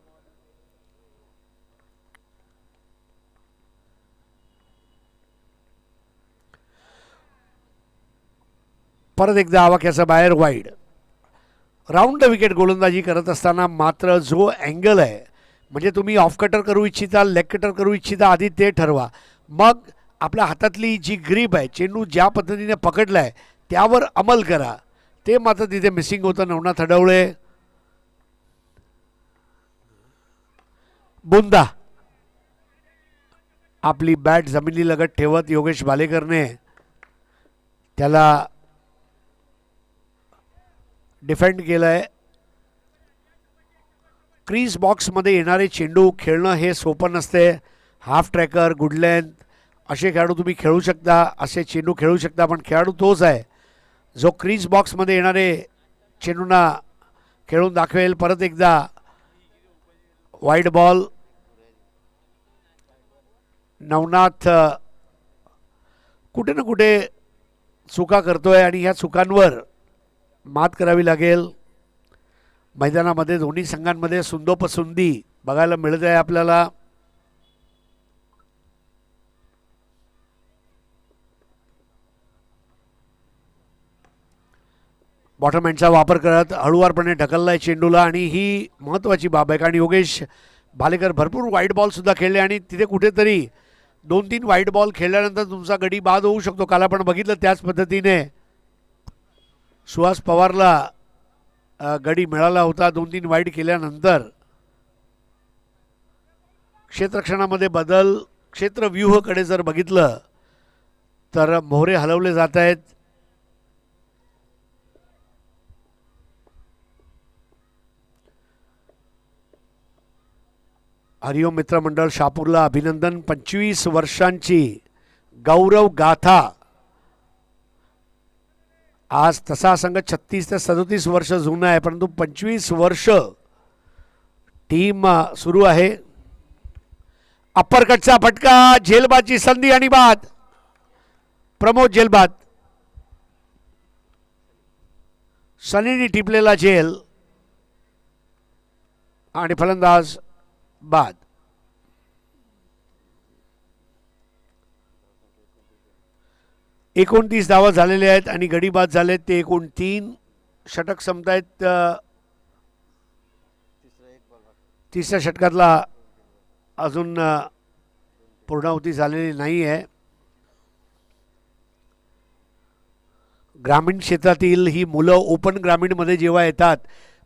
परत एकदा आवाक्याचा बाहेर वाईड। राऊंड द विकेट गोलंदाजी करत असताना मात्र जो अँगल आहे, म्हणजे तुम्ही ऑफ कटर करू इच्छिता, लेग कटर करू इच्छिता, आधी ते ठरवा, मग आपल्या हातातली जी ग्रीप आहे, चेंडू ज्या पद्धतीने पकडला आहे त्यावर अंमल करा, ते मात्र तिथे मिसिंग होतं। नवनाथ हडवळे, बुंदा, आपली बॅट जमिनी लगत ठेवत योगेश बालेकरने त्याला डिफेंड केलं आहे। क्रीज बॉक्समध्ये येणारे चेंडू खेळणं हे सोपं नसते। हाफ ट्रॅकर, गुड लेंथ असे खेळाडू तुम्ही खेळू शकता, असे चेंडू खेळू शकता, पण खेळाडू तोच आहे जो क्रीज बॉक्समध्ये येणारे चेंडूंना खेळून दाखवेल। परत एकदा वाईड बॉल। नवनाथ कुठे ना कुठे चुका करतोय आणि ह्या चुकांवर मात करावी लागेल। मैदानामध्ये दोन्ही संघांमध्ये सुंदोपसुंदी बघायला मिळत आहे आपल्याला। बॉटम हँडचा वापर करत हळूवारपणे ढकललाय चेंडूला, आणि ही महत्त्वाची बाब आहे कारण योगेश भालेकर भरपूर वाईट बॉल सुद्धा खेळले आणि तिथे कुठेतरी 2-3 वाईट बॉल खेळल्यानंतर तुमचा गडी बाद होऊ शकतो। काल आपण बघितलं त्याच पद्धतीने सुहास पवारला गडी मिळाला होता 2-3 वाईट केल्यानंतर। क्षेत्ररक्षणामध्ये बदल, क्षेत्रव्यूहाकडे जर बघितलं तर मोहरे हलवले जात आहेत। हरिओम मित्र मंडळ शहापूरला अभिनंदन। 25 वर्षांची गौरव गाथा। आज तसा संघ 36 ते 37 वर्ष जुना आहे, परंतु 25 वर्ष टीम सुरू आहे। अप्परकटचा फटका, झेलबादची संधी आणि बाद। प्रमोद झेलबाद, सनीने टिपलेला झेल आणि फलंदाज बाद। एकूण 30 धावा झालेले आहेत आणि गडी बाद झालेत ते एकूण 3। षटक संपतायत, तिसऱ्या षटकातला अजून पूर्णाहुती झालेली नाही आहे। ग्रामीण क्षेत्रातील ही मुलं ओपन ग्रामीणमध्ये जेव्हा येतात,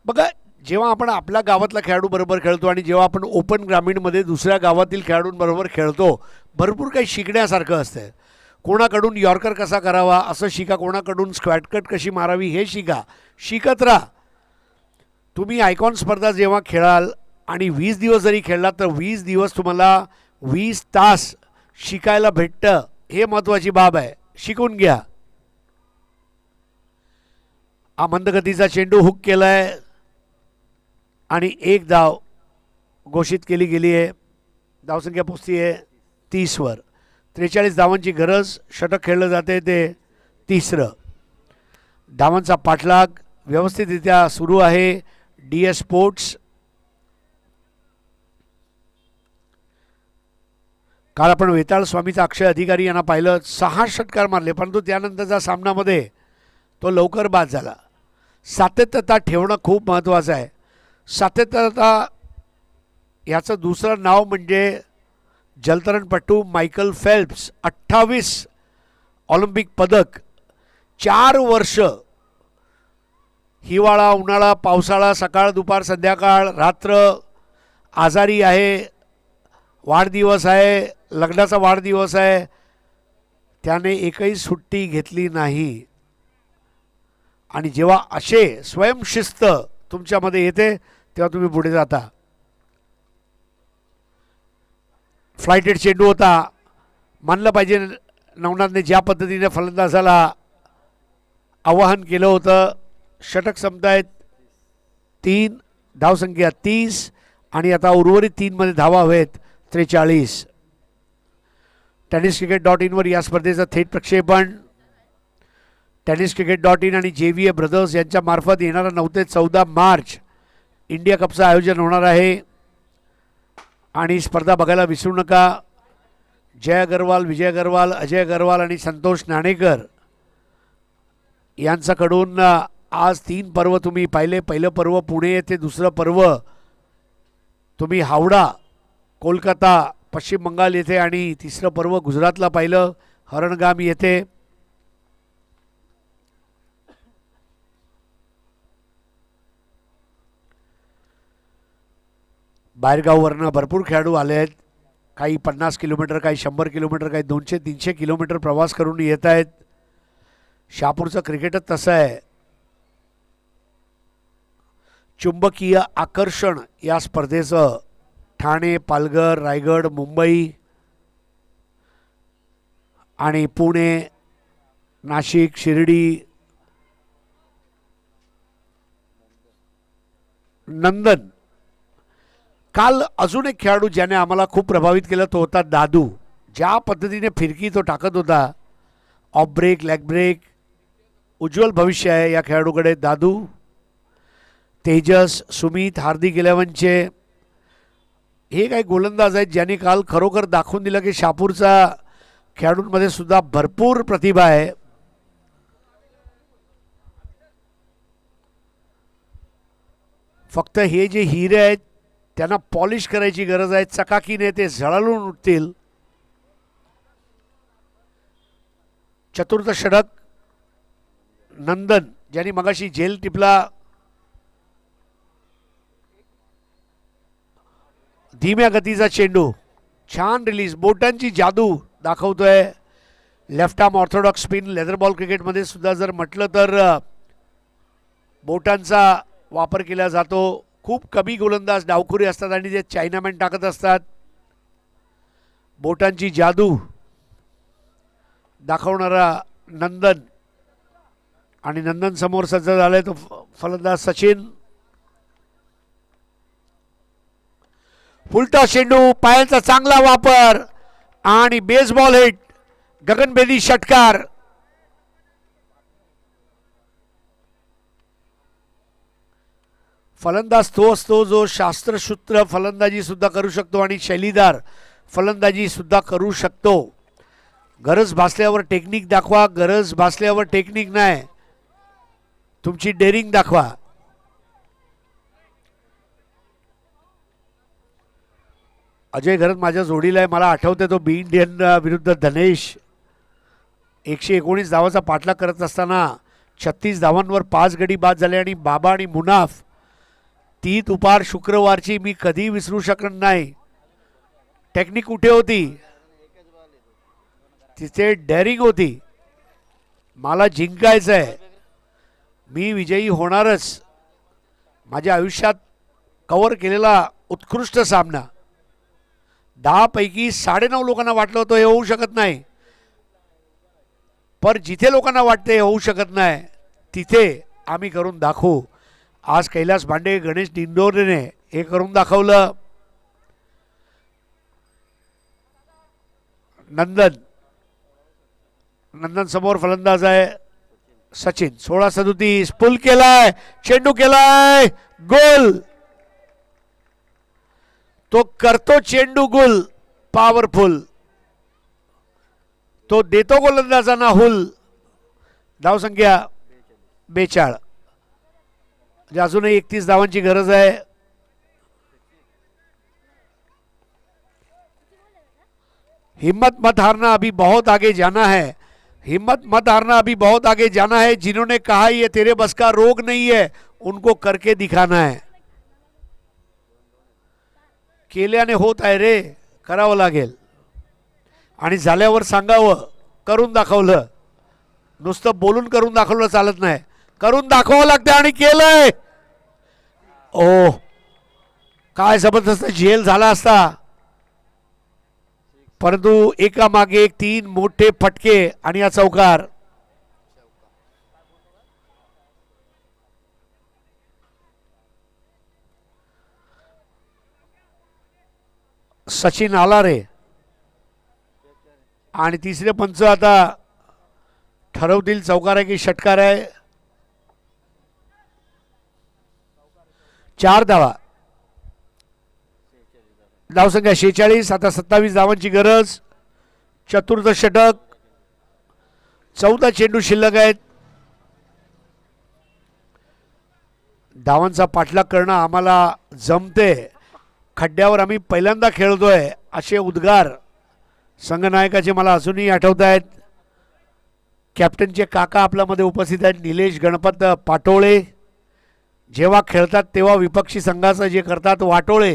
बघा जेव्हा आपण आपल्या गावातला खेळाडू बरोबर खेळतो आणि जेव्हा आपण ओपन ग्रामीणमध्ये दुसऱ्या गावातील खेळाडूंबरोबर खेळतो, भरपूर काही शिकण्यासारखं असतं। कोणाकडून यॉर्कर कसा करावा असं शिका, कोणाकडून स्क्वॅट कट कशी मारावी हे शिका, शिकत राहा। तुम्ही आयकॉन स्पर्धा जेव्हा खेळाल आणि 20 दिवस जरी खेळलात तर 20 दिवस तुम्हाला 20 तास शिकायला भेटतं, हे महत्त्वाची बाब आहे. शिकून घ्या. हा मंदगतीचा चेंडू हुक केलाय आणि एक धाव घोषित केली गेली आहे. धावसंख्या पोचती आहे 30 वर. 43 धावांची गरज. षटक खेळलं जाते ते तिसरं. धावांचा पाठलाग व्यवस्थितरित्या सुरू आहे DS स्पोर्ट्स. काल आपण वेताळ स्वामीचा अक्षय अधिकारी यांना पाहिलं, 6 षटकार मारले, परंतु त्यानंतरच्या सामन्यामध्ये तो लवकर बाद झाला. सातत्यता ठेवणं खूप महत्त्वाचं आहे. सातत्यता याचं दुसरं नाव म्हणजे जलतरणपटू मायकल फेल्प्स. 28 ऑलिम्पिक पदक, 4 वर्ष, हिवाळा, उन्हाळा, पावसाळा, सकाळ, दुपार, संध्याकाळ, रात्र, आजारी आहे, वाढदिवस आहे, लग्नाचा वाढदिवस आहे, त्याने एकही सुट्टी घेतली नाही. आणि जेव्हा असे स्वयंशिस्त तुमच्यामध्ये येते तेव्हा तुम्ही पुढे जाता. फ्लायटेड चेंडू होता. मानलं पाहिजे नवनाथने ज्या पद्धतीने फलंदाजाला आवाहन केलं होतं. षटक संपतायत 3, धावसंख्या 30 आणि आता उर्वरित 3 मध्ये धावा हवेत 43. tenniscricket.in वर या स्पर्धेचं थेट प्रक्षेपण. tenniscricket.in आणि JVA ब्रदर्स यांच्या मार्फत येणारा 9 ते 14 मार्च इंडिया कपचं आयोजन होणार आहे आणि स्पर्धा बघायला विसरू नका. जय अगरवाल, विजय अगरवाल, अजय अगरवाल आणि संतोष नाणेकर यांच्याकडून आज 3 पर्व तुम्ही पाहिले. पहिलं पर्व पुणे येथे, दुसरं पर्व तुम्ही हावडा, कोलकाता, पश्चिम बंगाल येथे आणि तिसरं पर्व गुजरातला पाहिलं, हरणगाम येथे. बाहेरगाववरनं भरपूर खेळाडू आले आहेत. काही 50 किलोमीटर, काही 100 किलोमीटर, काही 200-300 किलोमीटर प्रवास करून येत आहेत. शहापूरचं क्रिकेटच तसं आहे. चुंबकीय आकर्षण या स्पर्धेचं ठाणे, पालघर, रायगड, मुंबई आणि पुणे, नाशिक, शिर्डी, नंदन. काल अजून एक खेळाडू ज्याने आम्हाला खूप प्रभावित केलं तो होता दादू. ज्या पद्धतीने फिरकी तो टाकत होता, ऑफ ब्रेक, लेग ब्रेक, उज्ज्वल भविष्य आहे या खेळाडूकडे. दादू, तेजस, सुमित, हार्दिक 11चे हे काही गोलंदाज आहेत ज्यांनी काल खरोखर दाखवून दिलं की शहापूरचा खेळाडूंमध्ये सुद्धा भरपूर प्रतिभा आहे. फक्त हे जे हिरे आहेत त्यांना पॉलिश करायची गरज आहे. चकाकीने ते झळाळून उठतील. चतुर्थ षटक नंदन, ज्यांनी मगाशी झेल टिपला. धीम्या गतीचा चेंडू, छान रिलीज, बोटांची जादू दाखवतोय. Left arm Orthodox spin leather ball क्रिकेटमध्ये सुद्धा जर म्हटलं तर बोटांचा वापर केला जातो. खूप कमी गोलंदाज डावखुरी असतात आणि ते चायनामॅन टाकत असतात. बोटांची जादू दाखवणारा नंदन आणि नंदन समोर सज्ज झालाय तो फलंदाज सचिन. फुलटा चेंडू, पायांचा चांगला वापर आणि बेसबॉल हिट, गगनभेदी षटकार. फलंदाज तो असतो जो शास्त्रशुद्ध फलंदाजी सुद्धा करू शकतो आणि शैलीदार फलंदाजी सुद्धा करू शकतो. गरज भासल्यावर टेक्निक दाखवा, गरज भासल्यावर टेक्निक नाही, तुमची डेअरिंग दाखवा. अजय घरत माझ्या जोडीला आहे. मला आठवते तो बी इंडियन विरुद्ध धनेश 119 धावाचा पाठलाग करत असताना 36 धावांवर 5 गडी बाद झाले आणि बाबा आणि मुनाफ. ती दुपार शुक्रवारची मी कधी विसरू शकणार नाही. टेक्निक कुठे होती, तिथे डेअरिंग होती. मला जिंकायचं आहे, मी विजयी होणारच. माझ्या आयुष्यात कव्हर केलेला उत्कृष्ट सामना. 10 पैकी 9.5 लोकांना वाटलं होतं हे होऊ शकत नाही, पर जिथे लोकांना वाटते हे होऊ शकत नाही तिथे आम्ही करून दाखवू. आज कैलास भांडे, गणेश दिंडोरेने हे करून दाखवलं. नंदन समोर फलंदाज आहे सचिन. 16-37 पुल केलाय, चेंडू केलाय, गोल. तो करतो चेंडू गोल, पॉवरफुल. तो देतो गोलंदाजांना हुल. धावसंख्या 42. म्हणजे अजूनही 31 धावांची गरज आहे. हिम्मत मत हारना, अभी बहुत आगे जाना है. हिम्मत मत हारना, अभी बहुत आगे जाना है. जिन्होंने कहा ये तेरे बस का रोग नहीं है, उनको करके दिखाना है. केल्याने होत आहे रे, करावं लागेल. आणि झाल्यावर सांगावं, करून दाखवलं. नुसतं बोलून करून दाखवलं चालत नाही, करून दाखवावं लागतं. आणि केलंय. ओ, काय जबरदस्त झेल झाला असता, परंतु एकामागे एक 3 मोठे फटके आणि या चौकार. सचिन आला रे. आणि तिसरे पंच आता ठरवतील चौकार आहे की षटकार आहे. 4 धावा. धावसंख्या 46. आता 27 धावांची गरज. चतुर्थ षटक. 14 चेंडू शिल्लक आहेत. धावांचा पाठलाग करणं आम्हाला जमते. खड्ड्यावर आम्ही पहिल्यांदा खेळतोय असे उद्गार संघनायकाचे मला अजूनही आठवत आहेत. कॅप्टनचे काका आपल्यामध्ये उपस्थित आहेत, निलेश गणपत पाटोळे. जेव्हा खेळतात तेव्हा विपक्षी संघाचं जे करतात वाटोळे,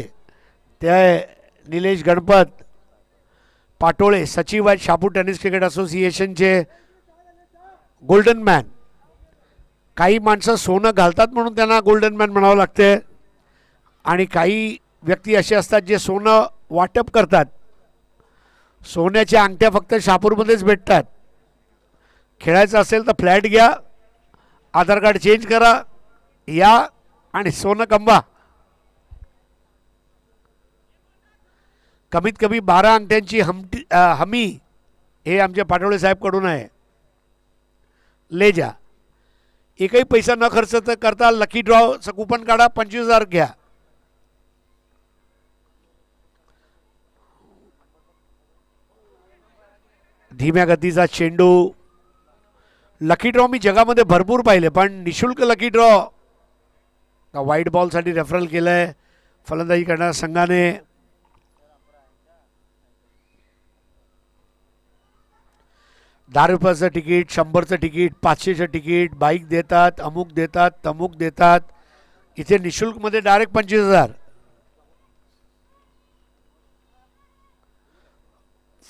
ते निलेश गणपत पाटोळे. सचिव आहेत शहापूर टेनिस क्रिकेट असोसिएशनचे. Golden man. काही माणसं सोनं घालतात म्हणून त्यांना गोल्डन मॅन म्हणावं लागते, आणि काही व्यक्ती असे असतात जे सोनं वाटप करतात. सोन्याच्या अंगठ्या फक्त शहापूरमध्येच भेटतात. खेळायचं असेल तर फ्लॅट घ्या, आधार कार्ड चेंज करा, या आणि सोनं कमवा. कमीत कमी 12 अंगठ्यांची हमी हे आमच्या पाटोळे साहेबकडून आहे. ले जा. एकही पैसा न खर्च करता लकी ड्रॉचं कुपन काढा, 25,000 घ्या. धीम्या गतीचा चेंडू. लकी ड्रॉ मी जगामध्ये भरपूर पाहिले, पण निशुल्क लकी ड्रॉ व्हाईट बॉलसाठी रेफरल केलंय फलंदाजी करणाऱ्या संघाने. ₹10चं तिकीट, 100चं तिकीट, 500चं तिकीट, बाईक देतात, अमुक देतात, तमुक देतात. इथे निशुल्कमध्ये डायरेक्ट 25,000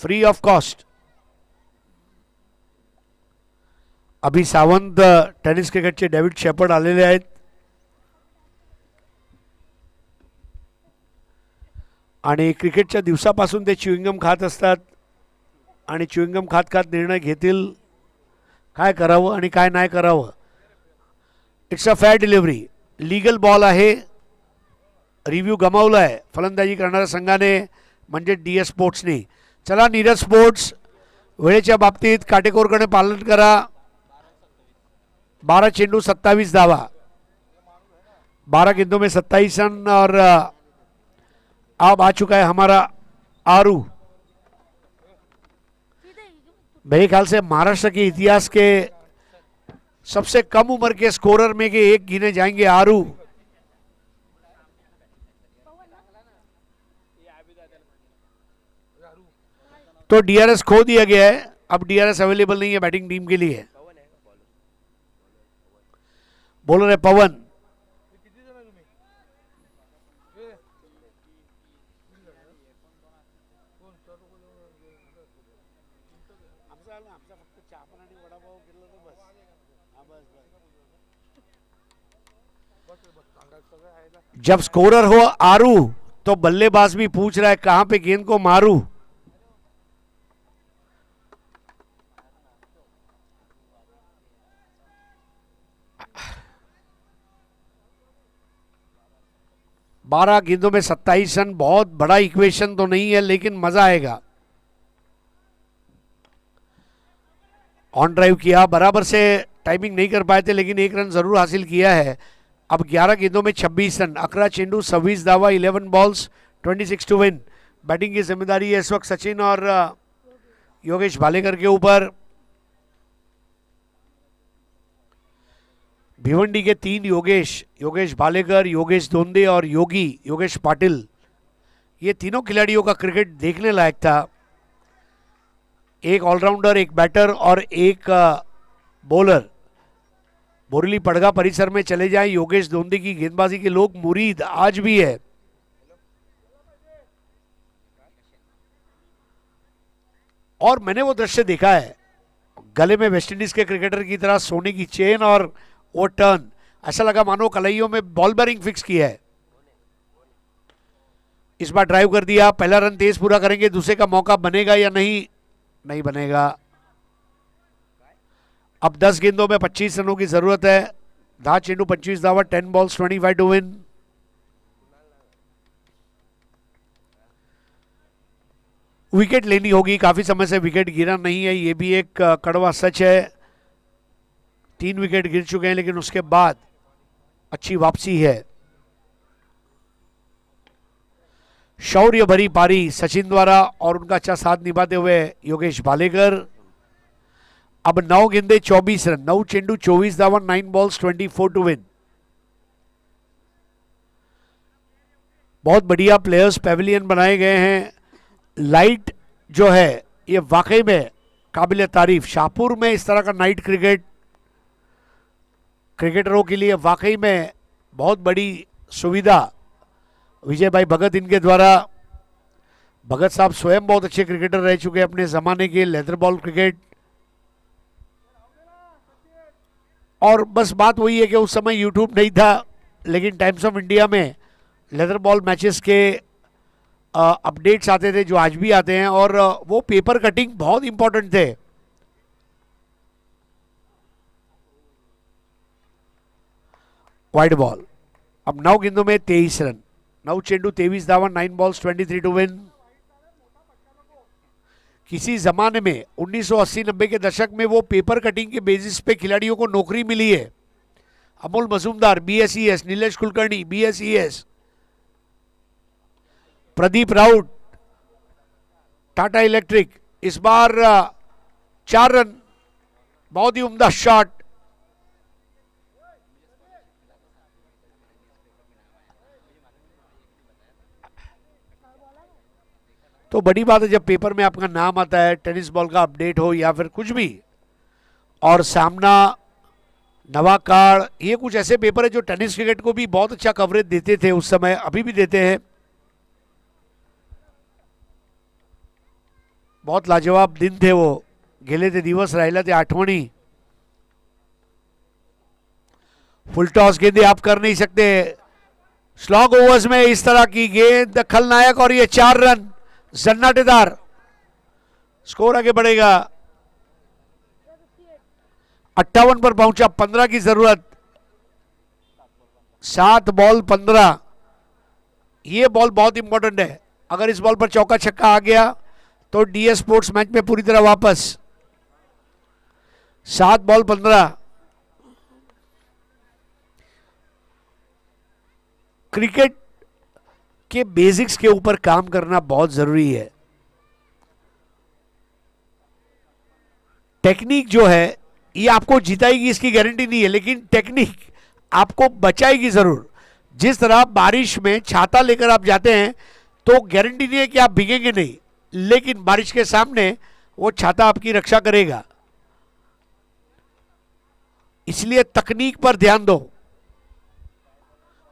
फ्री ऑफ कॉस्ट. अभि सावंत टेनिस क्रिकेटचे डेव्हिड शेपर्ड आलेले आहेत. आणि क्रिकेटच्या दिवसापासून ते च्युइंगम खात असतात, आणि च्युइंगम खात खात निर्णय घेतील काय करावं आणि काय नाही करावं. It's a fair delivery. Legal ball आहे. रिव्ह्यू गमावला आहे फलंदाजी करणाऱ्या संघाने, म्हणजे DS स्पोर्ट्सने. चला नीरज स्पोर्ट्स, वेळेच्या बाबतीत काटेकोरपणे पालन करा. 12 चेंडू 27 धावा. 12 गेंदों में 27 रन. और अब आ चुका है हमारा आरू. मेरे ख्याल से महाराष्ट्र के इतिहास के सबसे कम उम्र के स्कोरर में के एक गिने जाएंगे आरू. तो DRS खो दिया गया है. अब DRS अवेलेबल नहीं है बैटिंग टीम के लिए. बॉलर है पवन. जब स्कोरर हो आरू तो बल्लेबाज भी पूछ रहा है कहां पे गेंद को मारू। बारह गेंदों में 27 रन, बहुत बड़ा इक्वेशन तो नहीं है लेकिन मजा आएगा। ऑन ड्राइव किया, बराबर से टाइमिंग नहीं कर पाए थे लेकिन 1 रन जरूर हासिल किया है। अब 11 गेंदों में 26 रन, 11 चेंडू 26 दावा, 11 बॉल्स 26 टू विन। बैटिंग की जिम्मेदारी है इस वक्त सचिन और योगेश भालेकर के ऊपर। भिवंडी के 3 योगेश भालेकर, योगेश दोंदे और योगेश पाटिल, ये तीनों खिलाड़ियों का क्रिकेट देखने लायक था। एक ऑलराउंडर, एक बैटर और एक बॉलर। बोरीली पड़गा परिसर में चले जाएं, योगेश दोंदे की गेंदबाजी के लोग मुरीद आज भी है। और मैंने वो दृश्य देखा है, गले में वेस्टइंडीज के क्रिकेटर की तरह सोने की चेन और वो टर्न, ऐसा लगा मानो कलाइयों में बॉल बेरिंग फिक्स किया है। इस बार ड्राइव कर दिया, पहला रन तेज पूरा करेंगे, दूसरे का मौका बनेगा या नहीं? नहीं बनेगा। अब 10 गेंदों में 25 रनों की जरूरत है। 10 चेंडू 25 दावा, 10 बॉल्स 25 टू विन। विकेट लेनी होगी, काफी समय से विकेट गिरा नहीं है, ये भी एक कड़वा सच है। 3 विकेट गिर चुके हैं लेकिन उसके बाद अच्छी वापसी है। शौर्य भरी पारी सचिन द्वारा और उनका अच्छा साथ निभाते हुए योगेश भालेकर। अब 9 गेंदे 24 रन, 9 चेंडू 24 दावा, 9 बॉल्स 24 टू विन। बहुत बढ़िया प्लेयर्स पेविलियन बनाए गए हैं। लाइट जो है ये वाकई में काबिल तारीफ। शाहपुर में इस तरह का नाइट क्रिकेट क्रिकेटरों के लिए वाकई में बहुत बड़ी सुविधा। विजय भाई भगत इनके द्वारा, भगत साहब स्वयं बहुत अच्छे क्रिकेटर रह चुके हैं अपने जमाने के, लेदर बॉल क्रिकेट। और बस बात वही है कि उस समय यूट्यूब नहीं था लेकिन टाइम्स ऑफ इंडिया में लेदर बॉल मैचेस के अपडेट्स आते थे जो आज भी आते हैं, और वो पेपर कटिंग बहुत इंपॉर्टेंट थे। Wide ball. अब 9 गेंदों में 23 रन, 9 चेंडू 23 दावा, 9 बॉल्स 23 टू विन। किसी जमाने में 1980-90 के दशक में वो पेपर कटिंग के बेसिस पे खिलाड़ियों को नौकरी मिली है। Amol Majumdar BSES, Nilesh Kulkarni BSES, Pradeep Raut Tata electric. इस बार 4 रन, बहुत ही उम्दा शॉट। तो बड़ी बात है जब पेपर में आपका नाम आता है, टेनिस बॉल का अपडेट हो या फिर कुछ भी, और सामना, नवाकाड़, ये कुछ ऐसे पेपर है जो टेनिस क्रिकेट को भी बहुत अच्छा कवरेज देते थे उस समय, अभी भी देते हैं। बहुत लाजवाब दिन थे वो, गेले थे दिवस, राहिला थे आठवणी। फुल टॉस गेंदे आप कर नहीं सकते। स्लॉग ओवर्स में इस तरह की गेंद खलनायक, और ये 4 रन सन्नाटेदार। स्कोर आगे बढ़ेगा, 58 पर पहुंचा, 15 की जरूरत। 7 बॉल 15, ये बॉल बहुत इंपॉर्टेंट है। अगर इस बॉल पर चौका छक्का आ गया तो DS स्पोर्ट्स मैच में पूरी तरह वापस। 7 बॉल 15। क्रिकेट के बेसिक्स के ऊपर काम करना बहुत जरूरी है। टेक्निक जो है ये आपको जिताएगी इसकी गारंटी नहीं है, लेकिन टेक्निक आपको बचाएगी जरूर। जिस तरह बारिश में छाता लेकर आप जाते हैं तो गारंटी नहीं है कि आप भीगेंगे नहीं, लेकिन बारिश के सामने वो छाता आपकी रक्षा करेगा। इसलिए तकनीक पर ध्यान दो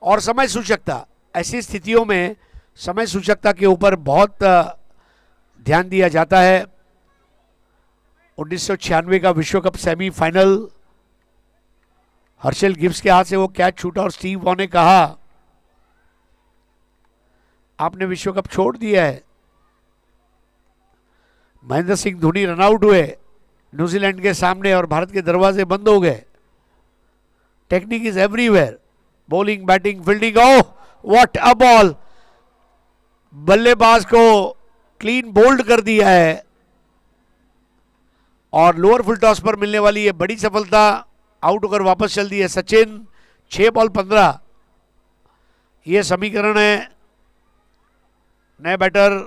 और समय सूचकता। ऐसी स्थितियों में समय सूचकता के ऊपर बहुत ध्यान दिया जाता है। 1996 का विश्व कप सेमीफाइनल हर्षल गिब्स के हाथ से वो कैच छूटा और स्टीव वॉ ने कहा आपने विश्व कप छोड़ दिया है। महेंद्र सिंह धोनी रन आउट हुए न्यूजीलैंड के सामने और भारत के दरवाजे बंद हो गए। Technique is everywhere, bowling batting fielding. Oh what a ball, बल्लेबाज को क्लीन बोल्ड कर दिया है और लोअर फुल टॉस पर मिलने वाली ये बड़ी सफलता। आउट होकर वापस चल दी है सचिन। 6 बॉल 15 ये समीकरण है। नए बैटर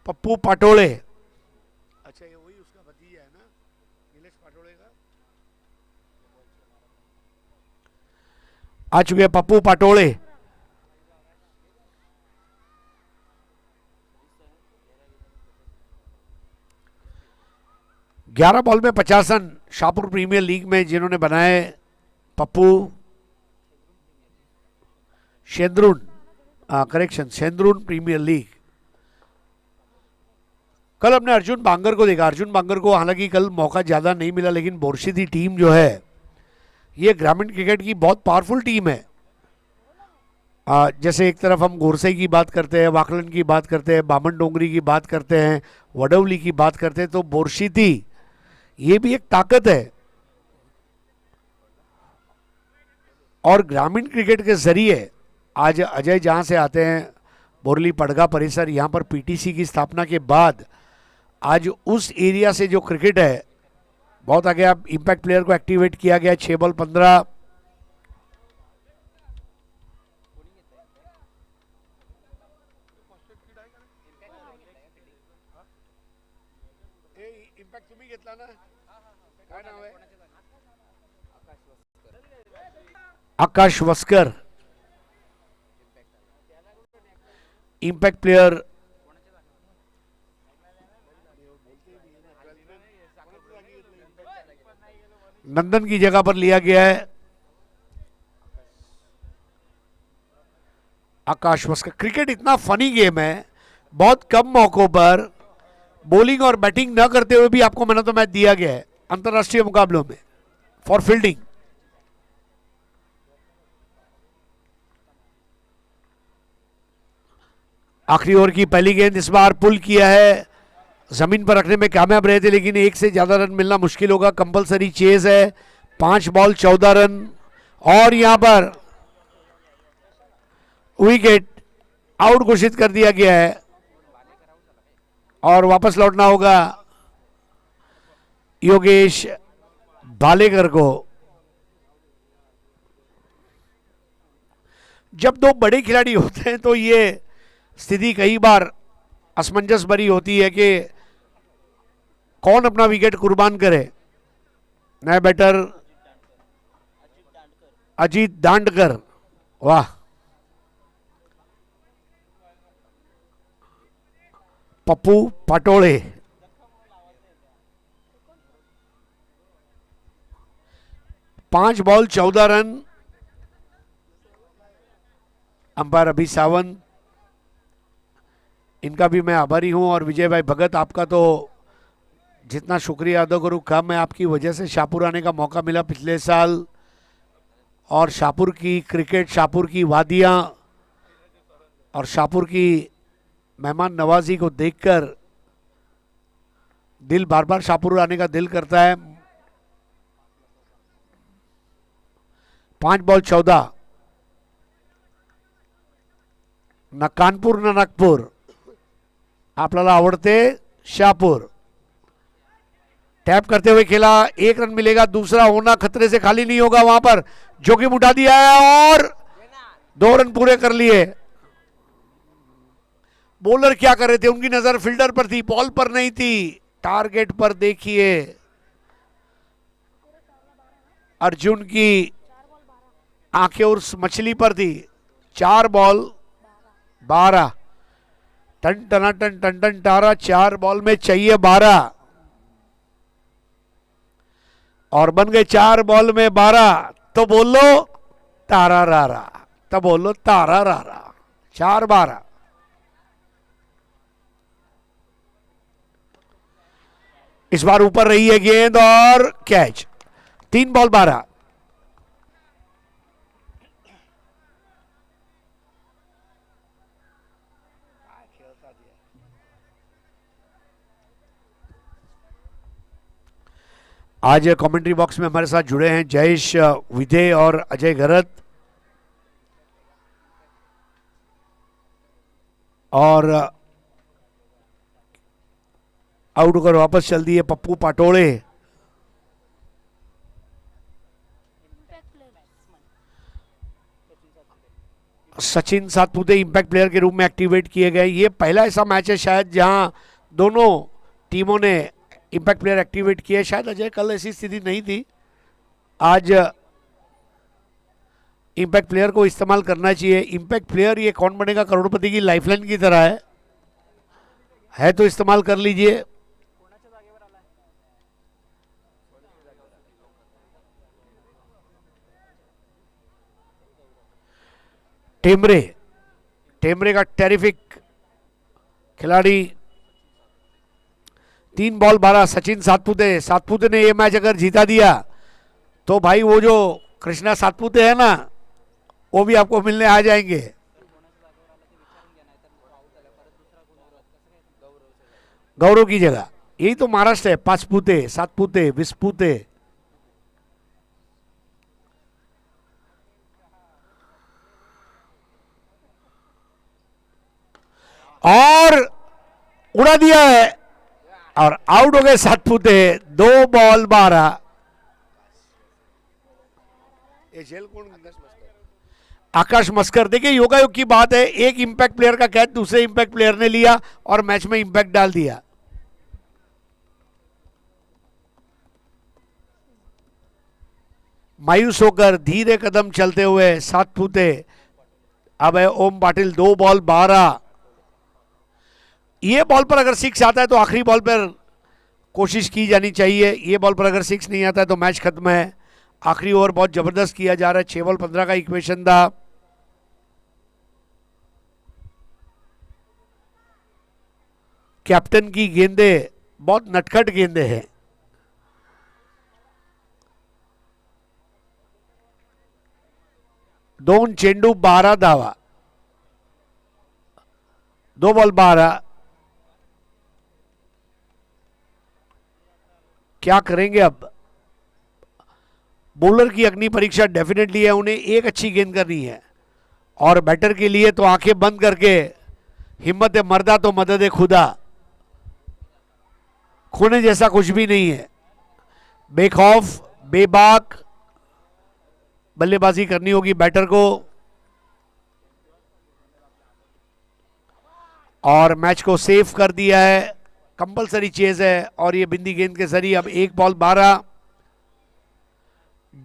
पप्पू पाटोले। अच्छा ये वही उसका भतीजा है ना नीलेश पाटोले का। आ चुके हैं पप्पू पाटोले। ग्यारह बॉल में 50 रन शाहपुर प्रीमियर लीग में जिन्होंने बनाए पप्पू शेंद्रून, करेक्शन शेंद्रून प्रीमियर लीग। कल हमने अर्जुन बांगर को देखा। अर्जुन बांगर को हालांकि कल मौका ज़्यादा नहीं मिला, लेकिन बोरसीदी टीम जो है ये ग्रामीण क्रिकेट की बहुत पावरफुल टीम है। जैसे एक तरफ हम गोरसे की बात करते हैं, वाकलन की बात करते हैं, बामन डोंगरी की बात करते हैं, वडौली की बात करते हैं, तो बोरसीदी ये भी एक ताकत है। और ग्रामीण क्रिकेट के जरिए आज अजय जहां से आते हैं, बोरली पड़गा परिसर, यहाँ पर पीटीसी की स्थापना के बाद आज उस एरिया से जो क्रिकेट है बहुत आगे। अब इंपैक्ट प्लेयर को एक्टिवेट किया गया। 6 बॉल 15 आकाश वस्कर इंपैक्ट प्लेयर। नंदन की जगह पर लिया गया है आकाश वस्कर। क्रिकेट इतना फनी गेम है, बहुत कम मौकों पर बॉलिंग और बैटिंग न करते हुए भी आपको मैन ऑफ द मैच दिया गया है अंतरराष्ट्रीय मुकाबलों में फॉर फील्डिंग। आखिरी ओवर की पहली गेंद इस बार पुल किया है, जमीन पर रखने में कामयाब रहे थे, लेकिन एक से ज्यादा रन मिलना मुश्किल होगा। कंपलसरी चेज है। 5 बॉल 14 रन और यहां पर विकेट आउट घोषित कर दिया गया है और वापस लौटना होगा योगेश भालेकर को। जब दो बड़े खिलाड़ी होते हैं तो ये स्थिति कई बार असमंजस भरी होती है कि कौन अपना विकेट कुर्बान करे। नए बैटर अजीत दांडकर, वाह, पप्पू पाटोले। पांच बॉल 14 रन। अंपायर अभी सावंत, इनका भी मैं आभारी हूं। और विजय भाई भगत, आपका तो जितना शुक्रिया अदा करूं कम है। आपकी वजह से शाहपुर आने का मौका मिला पिछले साल, और शाहपुर की क्रिकेट, शाहपुर की वादियां और शाहपुर की मेहमान नवाजी को देखकर दिल बार बार शाहपुर आने का दिल करता है। 5 बॉल 14। न कानपूर न नागपूर, आपल्याला आवडते शाहपुर। टैप करते हुए खेला, 1 रन मिलेगा, दूसरा होना खतरे से खाली नहीं होगा। वहां पर जोखिम उठा दिया है और 2 रन पूरे कर लिए। बॉलर क्या कर रहे थे, उनकी नजर फील्डर पर थी, बॉल पर नहीं थी। टारगेट पर देखिए, अर्जुन की आंखें उस मछली पर थी। 4 बॉल 12, टन टना टन टन टन टारा। 4 बॉल में चाहिए 12 और बन गए 4 बॉल में 12। तो बोलो तारा रारा, तो बोलो तारा रारा। 4-12। इस बार ऊपर रही है गेंद और कैच। 3 बॉल 12। आज कमेंट्री बॉक्स में हमारे साथ जुड़े हैं जयेश विधे और अजय गरत, और आउट होकर वापस चल दिए पप्पू पाटोड़े। सचिन सातपुते इंपैक्ट प्लेयर के रूप में एक्टिवेट किए गए। ये पहला ऐसा मैच है शायद जहां दोनों टीमों ने इंपैक्ट प्लेयर एक्टिवेट किए। शायद अजय कल ऐसी स्थिति नहीं थी, आज इंपैक्ट प्लेयर को इस्तेमाल करना चाहिए। इंपैक्ट प्लेयर ये कौन बनेगा करोड़पति की लाइफलाइन की तरह है तो इस्तेमाल कर लीजिए। टेमरे का टेरिफिक खिलाड़ी। 3 बॉल 12। सचिन सातपुते ने ये मैच अगर जीता दिया तो भाई वो जो कृष्णा सातपुते है ना वो भी आपको मिलने आ जाएंगे। गौरव की जगह, यही तो महाराष्ट्र है, पाचपुते, सातपुते, विस्पुते। और उड़ा दिया है और आउट हो गए सातपुते। 2 बॉल 12। आकाश मस्कर, देखिए योगायोग की बात है, एक इंपैक्ट प्लेयर का कैच दूसरे इंपैक्ट प्लेयर ने लिया और मैच में इंपैक्ट डाल दिया। मायूस होकर धीरे कदम चलते हुए सातपुते। अब है ओम पाटिल। 2 बॉल 12। ये बॉल पर अगर 6 आता है तो आखिरी बॉल पर कोशिश की जानी चाहिए। ये बॉल पर अगर 6 नहीं आता है तो मैच खत्म है। आखिरी ओवर बहुत जबरदस्त किया जा रहा है। 6 बॉल 15 का इक्वेशन था। कैप्टन की गेंदे बहुत नटखट गेंदे हैं। दोन चेंडू 12 धावा। 2 बॉल 12। क्या करेंगे अब? बॉलर की अग्नि परीक्षा डेफिनेटली है, उन्हें एक अच्छी गेंद करनी है और बैटर के लिए तो आंखें बंद करके हिम्मत मर्दा तो मदद खुदा, खोने जैसा कुछ भी नहीं है। बेखौफ बेबाक बल्लेबाजी करनी होगी बैटर को और मैच को सेव कर दिया है। कंपलसरी चेज है और ये बिंदी गेंद के जरिए अब 1 बॉल 12।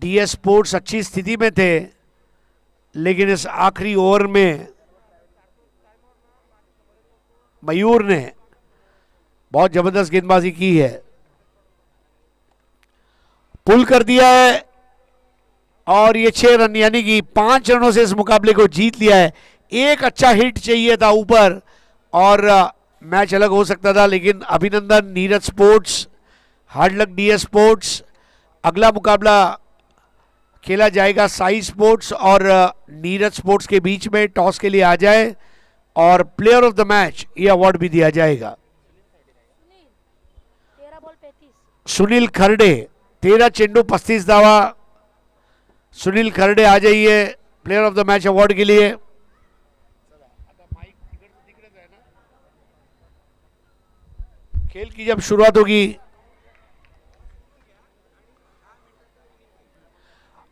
डीएस स्पोर्ट्स अच्छी स्थिति में थे लेकिन इस आखिरी ओवर में मयूर ने बहुत जबरदस्त गेंदबाजी की है, पुल कर दिया है और ये 6 रन यानी कि 5 रनों से इस मुकाबले को जीत लिया है। एक अच्छा हिट चाहिए था ऊपर और मैच अलग हो सकता था, लेकिन अभिनंदन Neeraj sports, hard luck DS sports. अगला मुकाबला खेला जाएगा साई स्पोर्ट्स और नीरज स्पोर्ट्स के बीच में। टॉस के लिए आ जाए और प्लेयर ऑफ द मैच ये अवार्ड भी दिया जाएगा। सुनील खरडे 13 चेंडू 35 दावा। सुनील खरडे आ जाइए player of the match award के लिए। खेल की जब शुरुआत होगी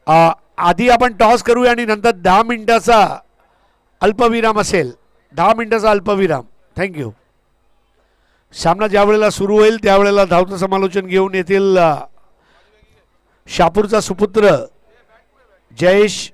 आधी आपण टॉस करूया आणि नंतर 10 मिनिटाचा अल्पविराम असेल। 10 मिनिटाचा अल्पविराम। थँक्यू। सामना ज्या वेळेला सुरू होईल त्यावेळेला धावतं समालोचन घेऊन येतील शहापूरचा सुपुत्र जयेश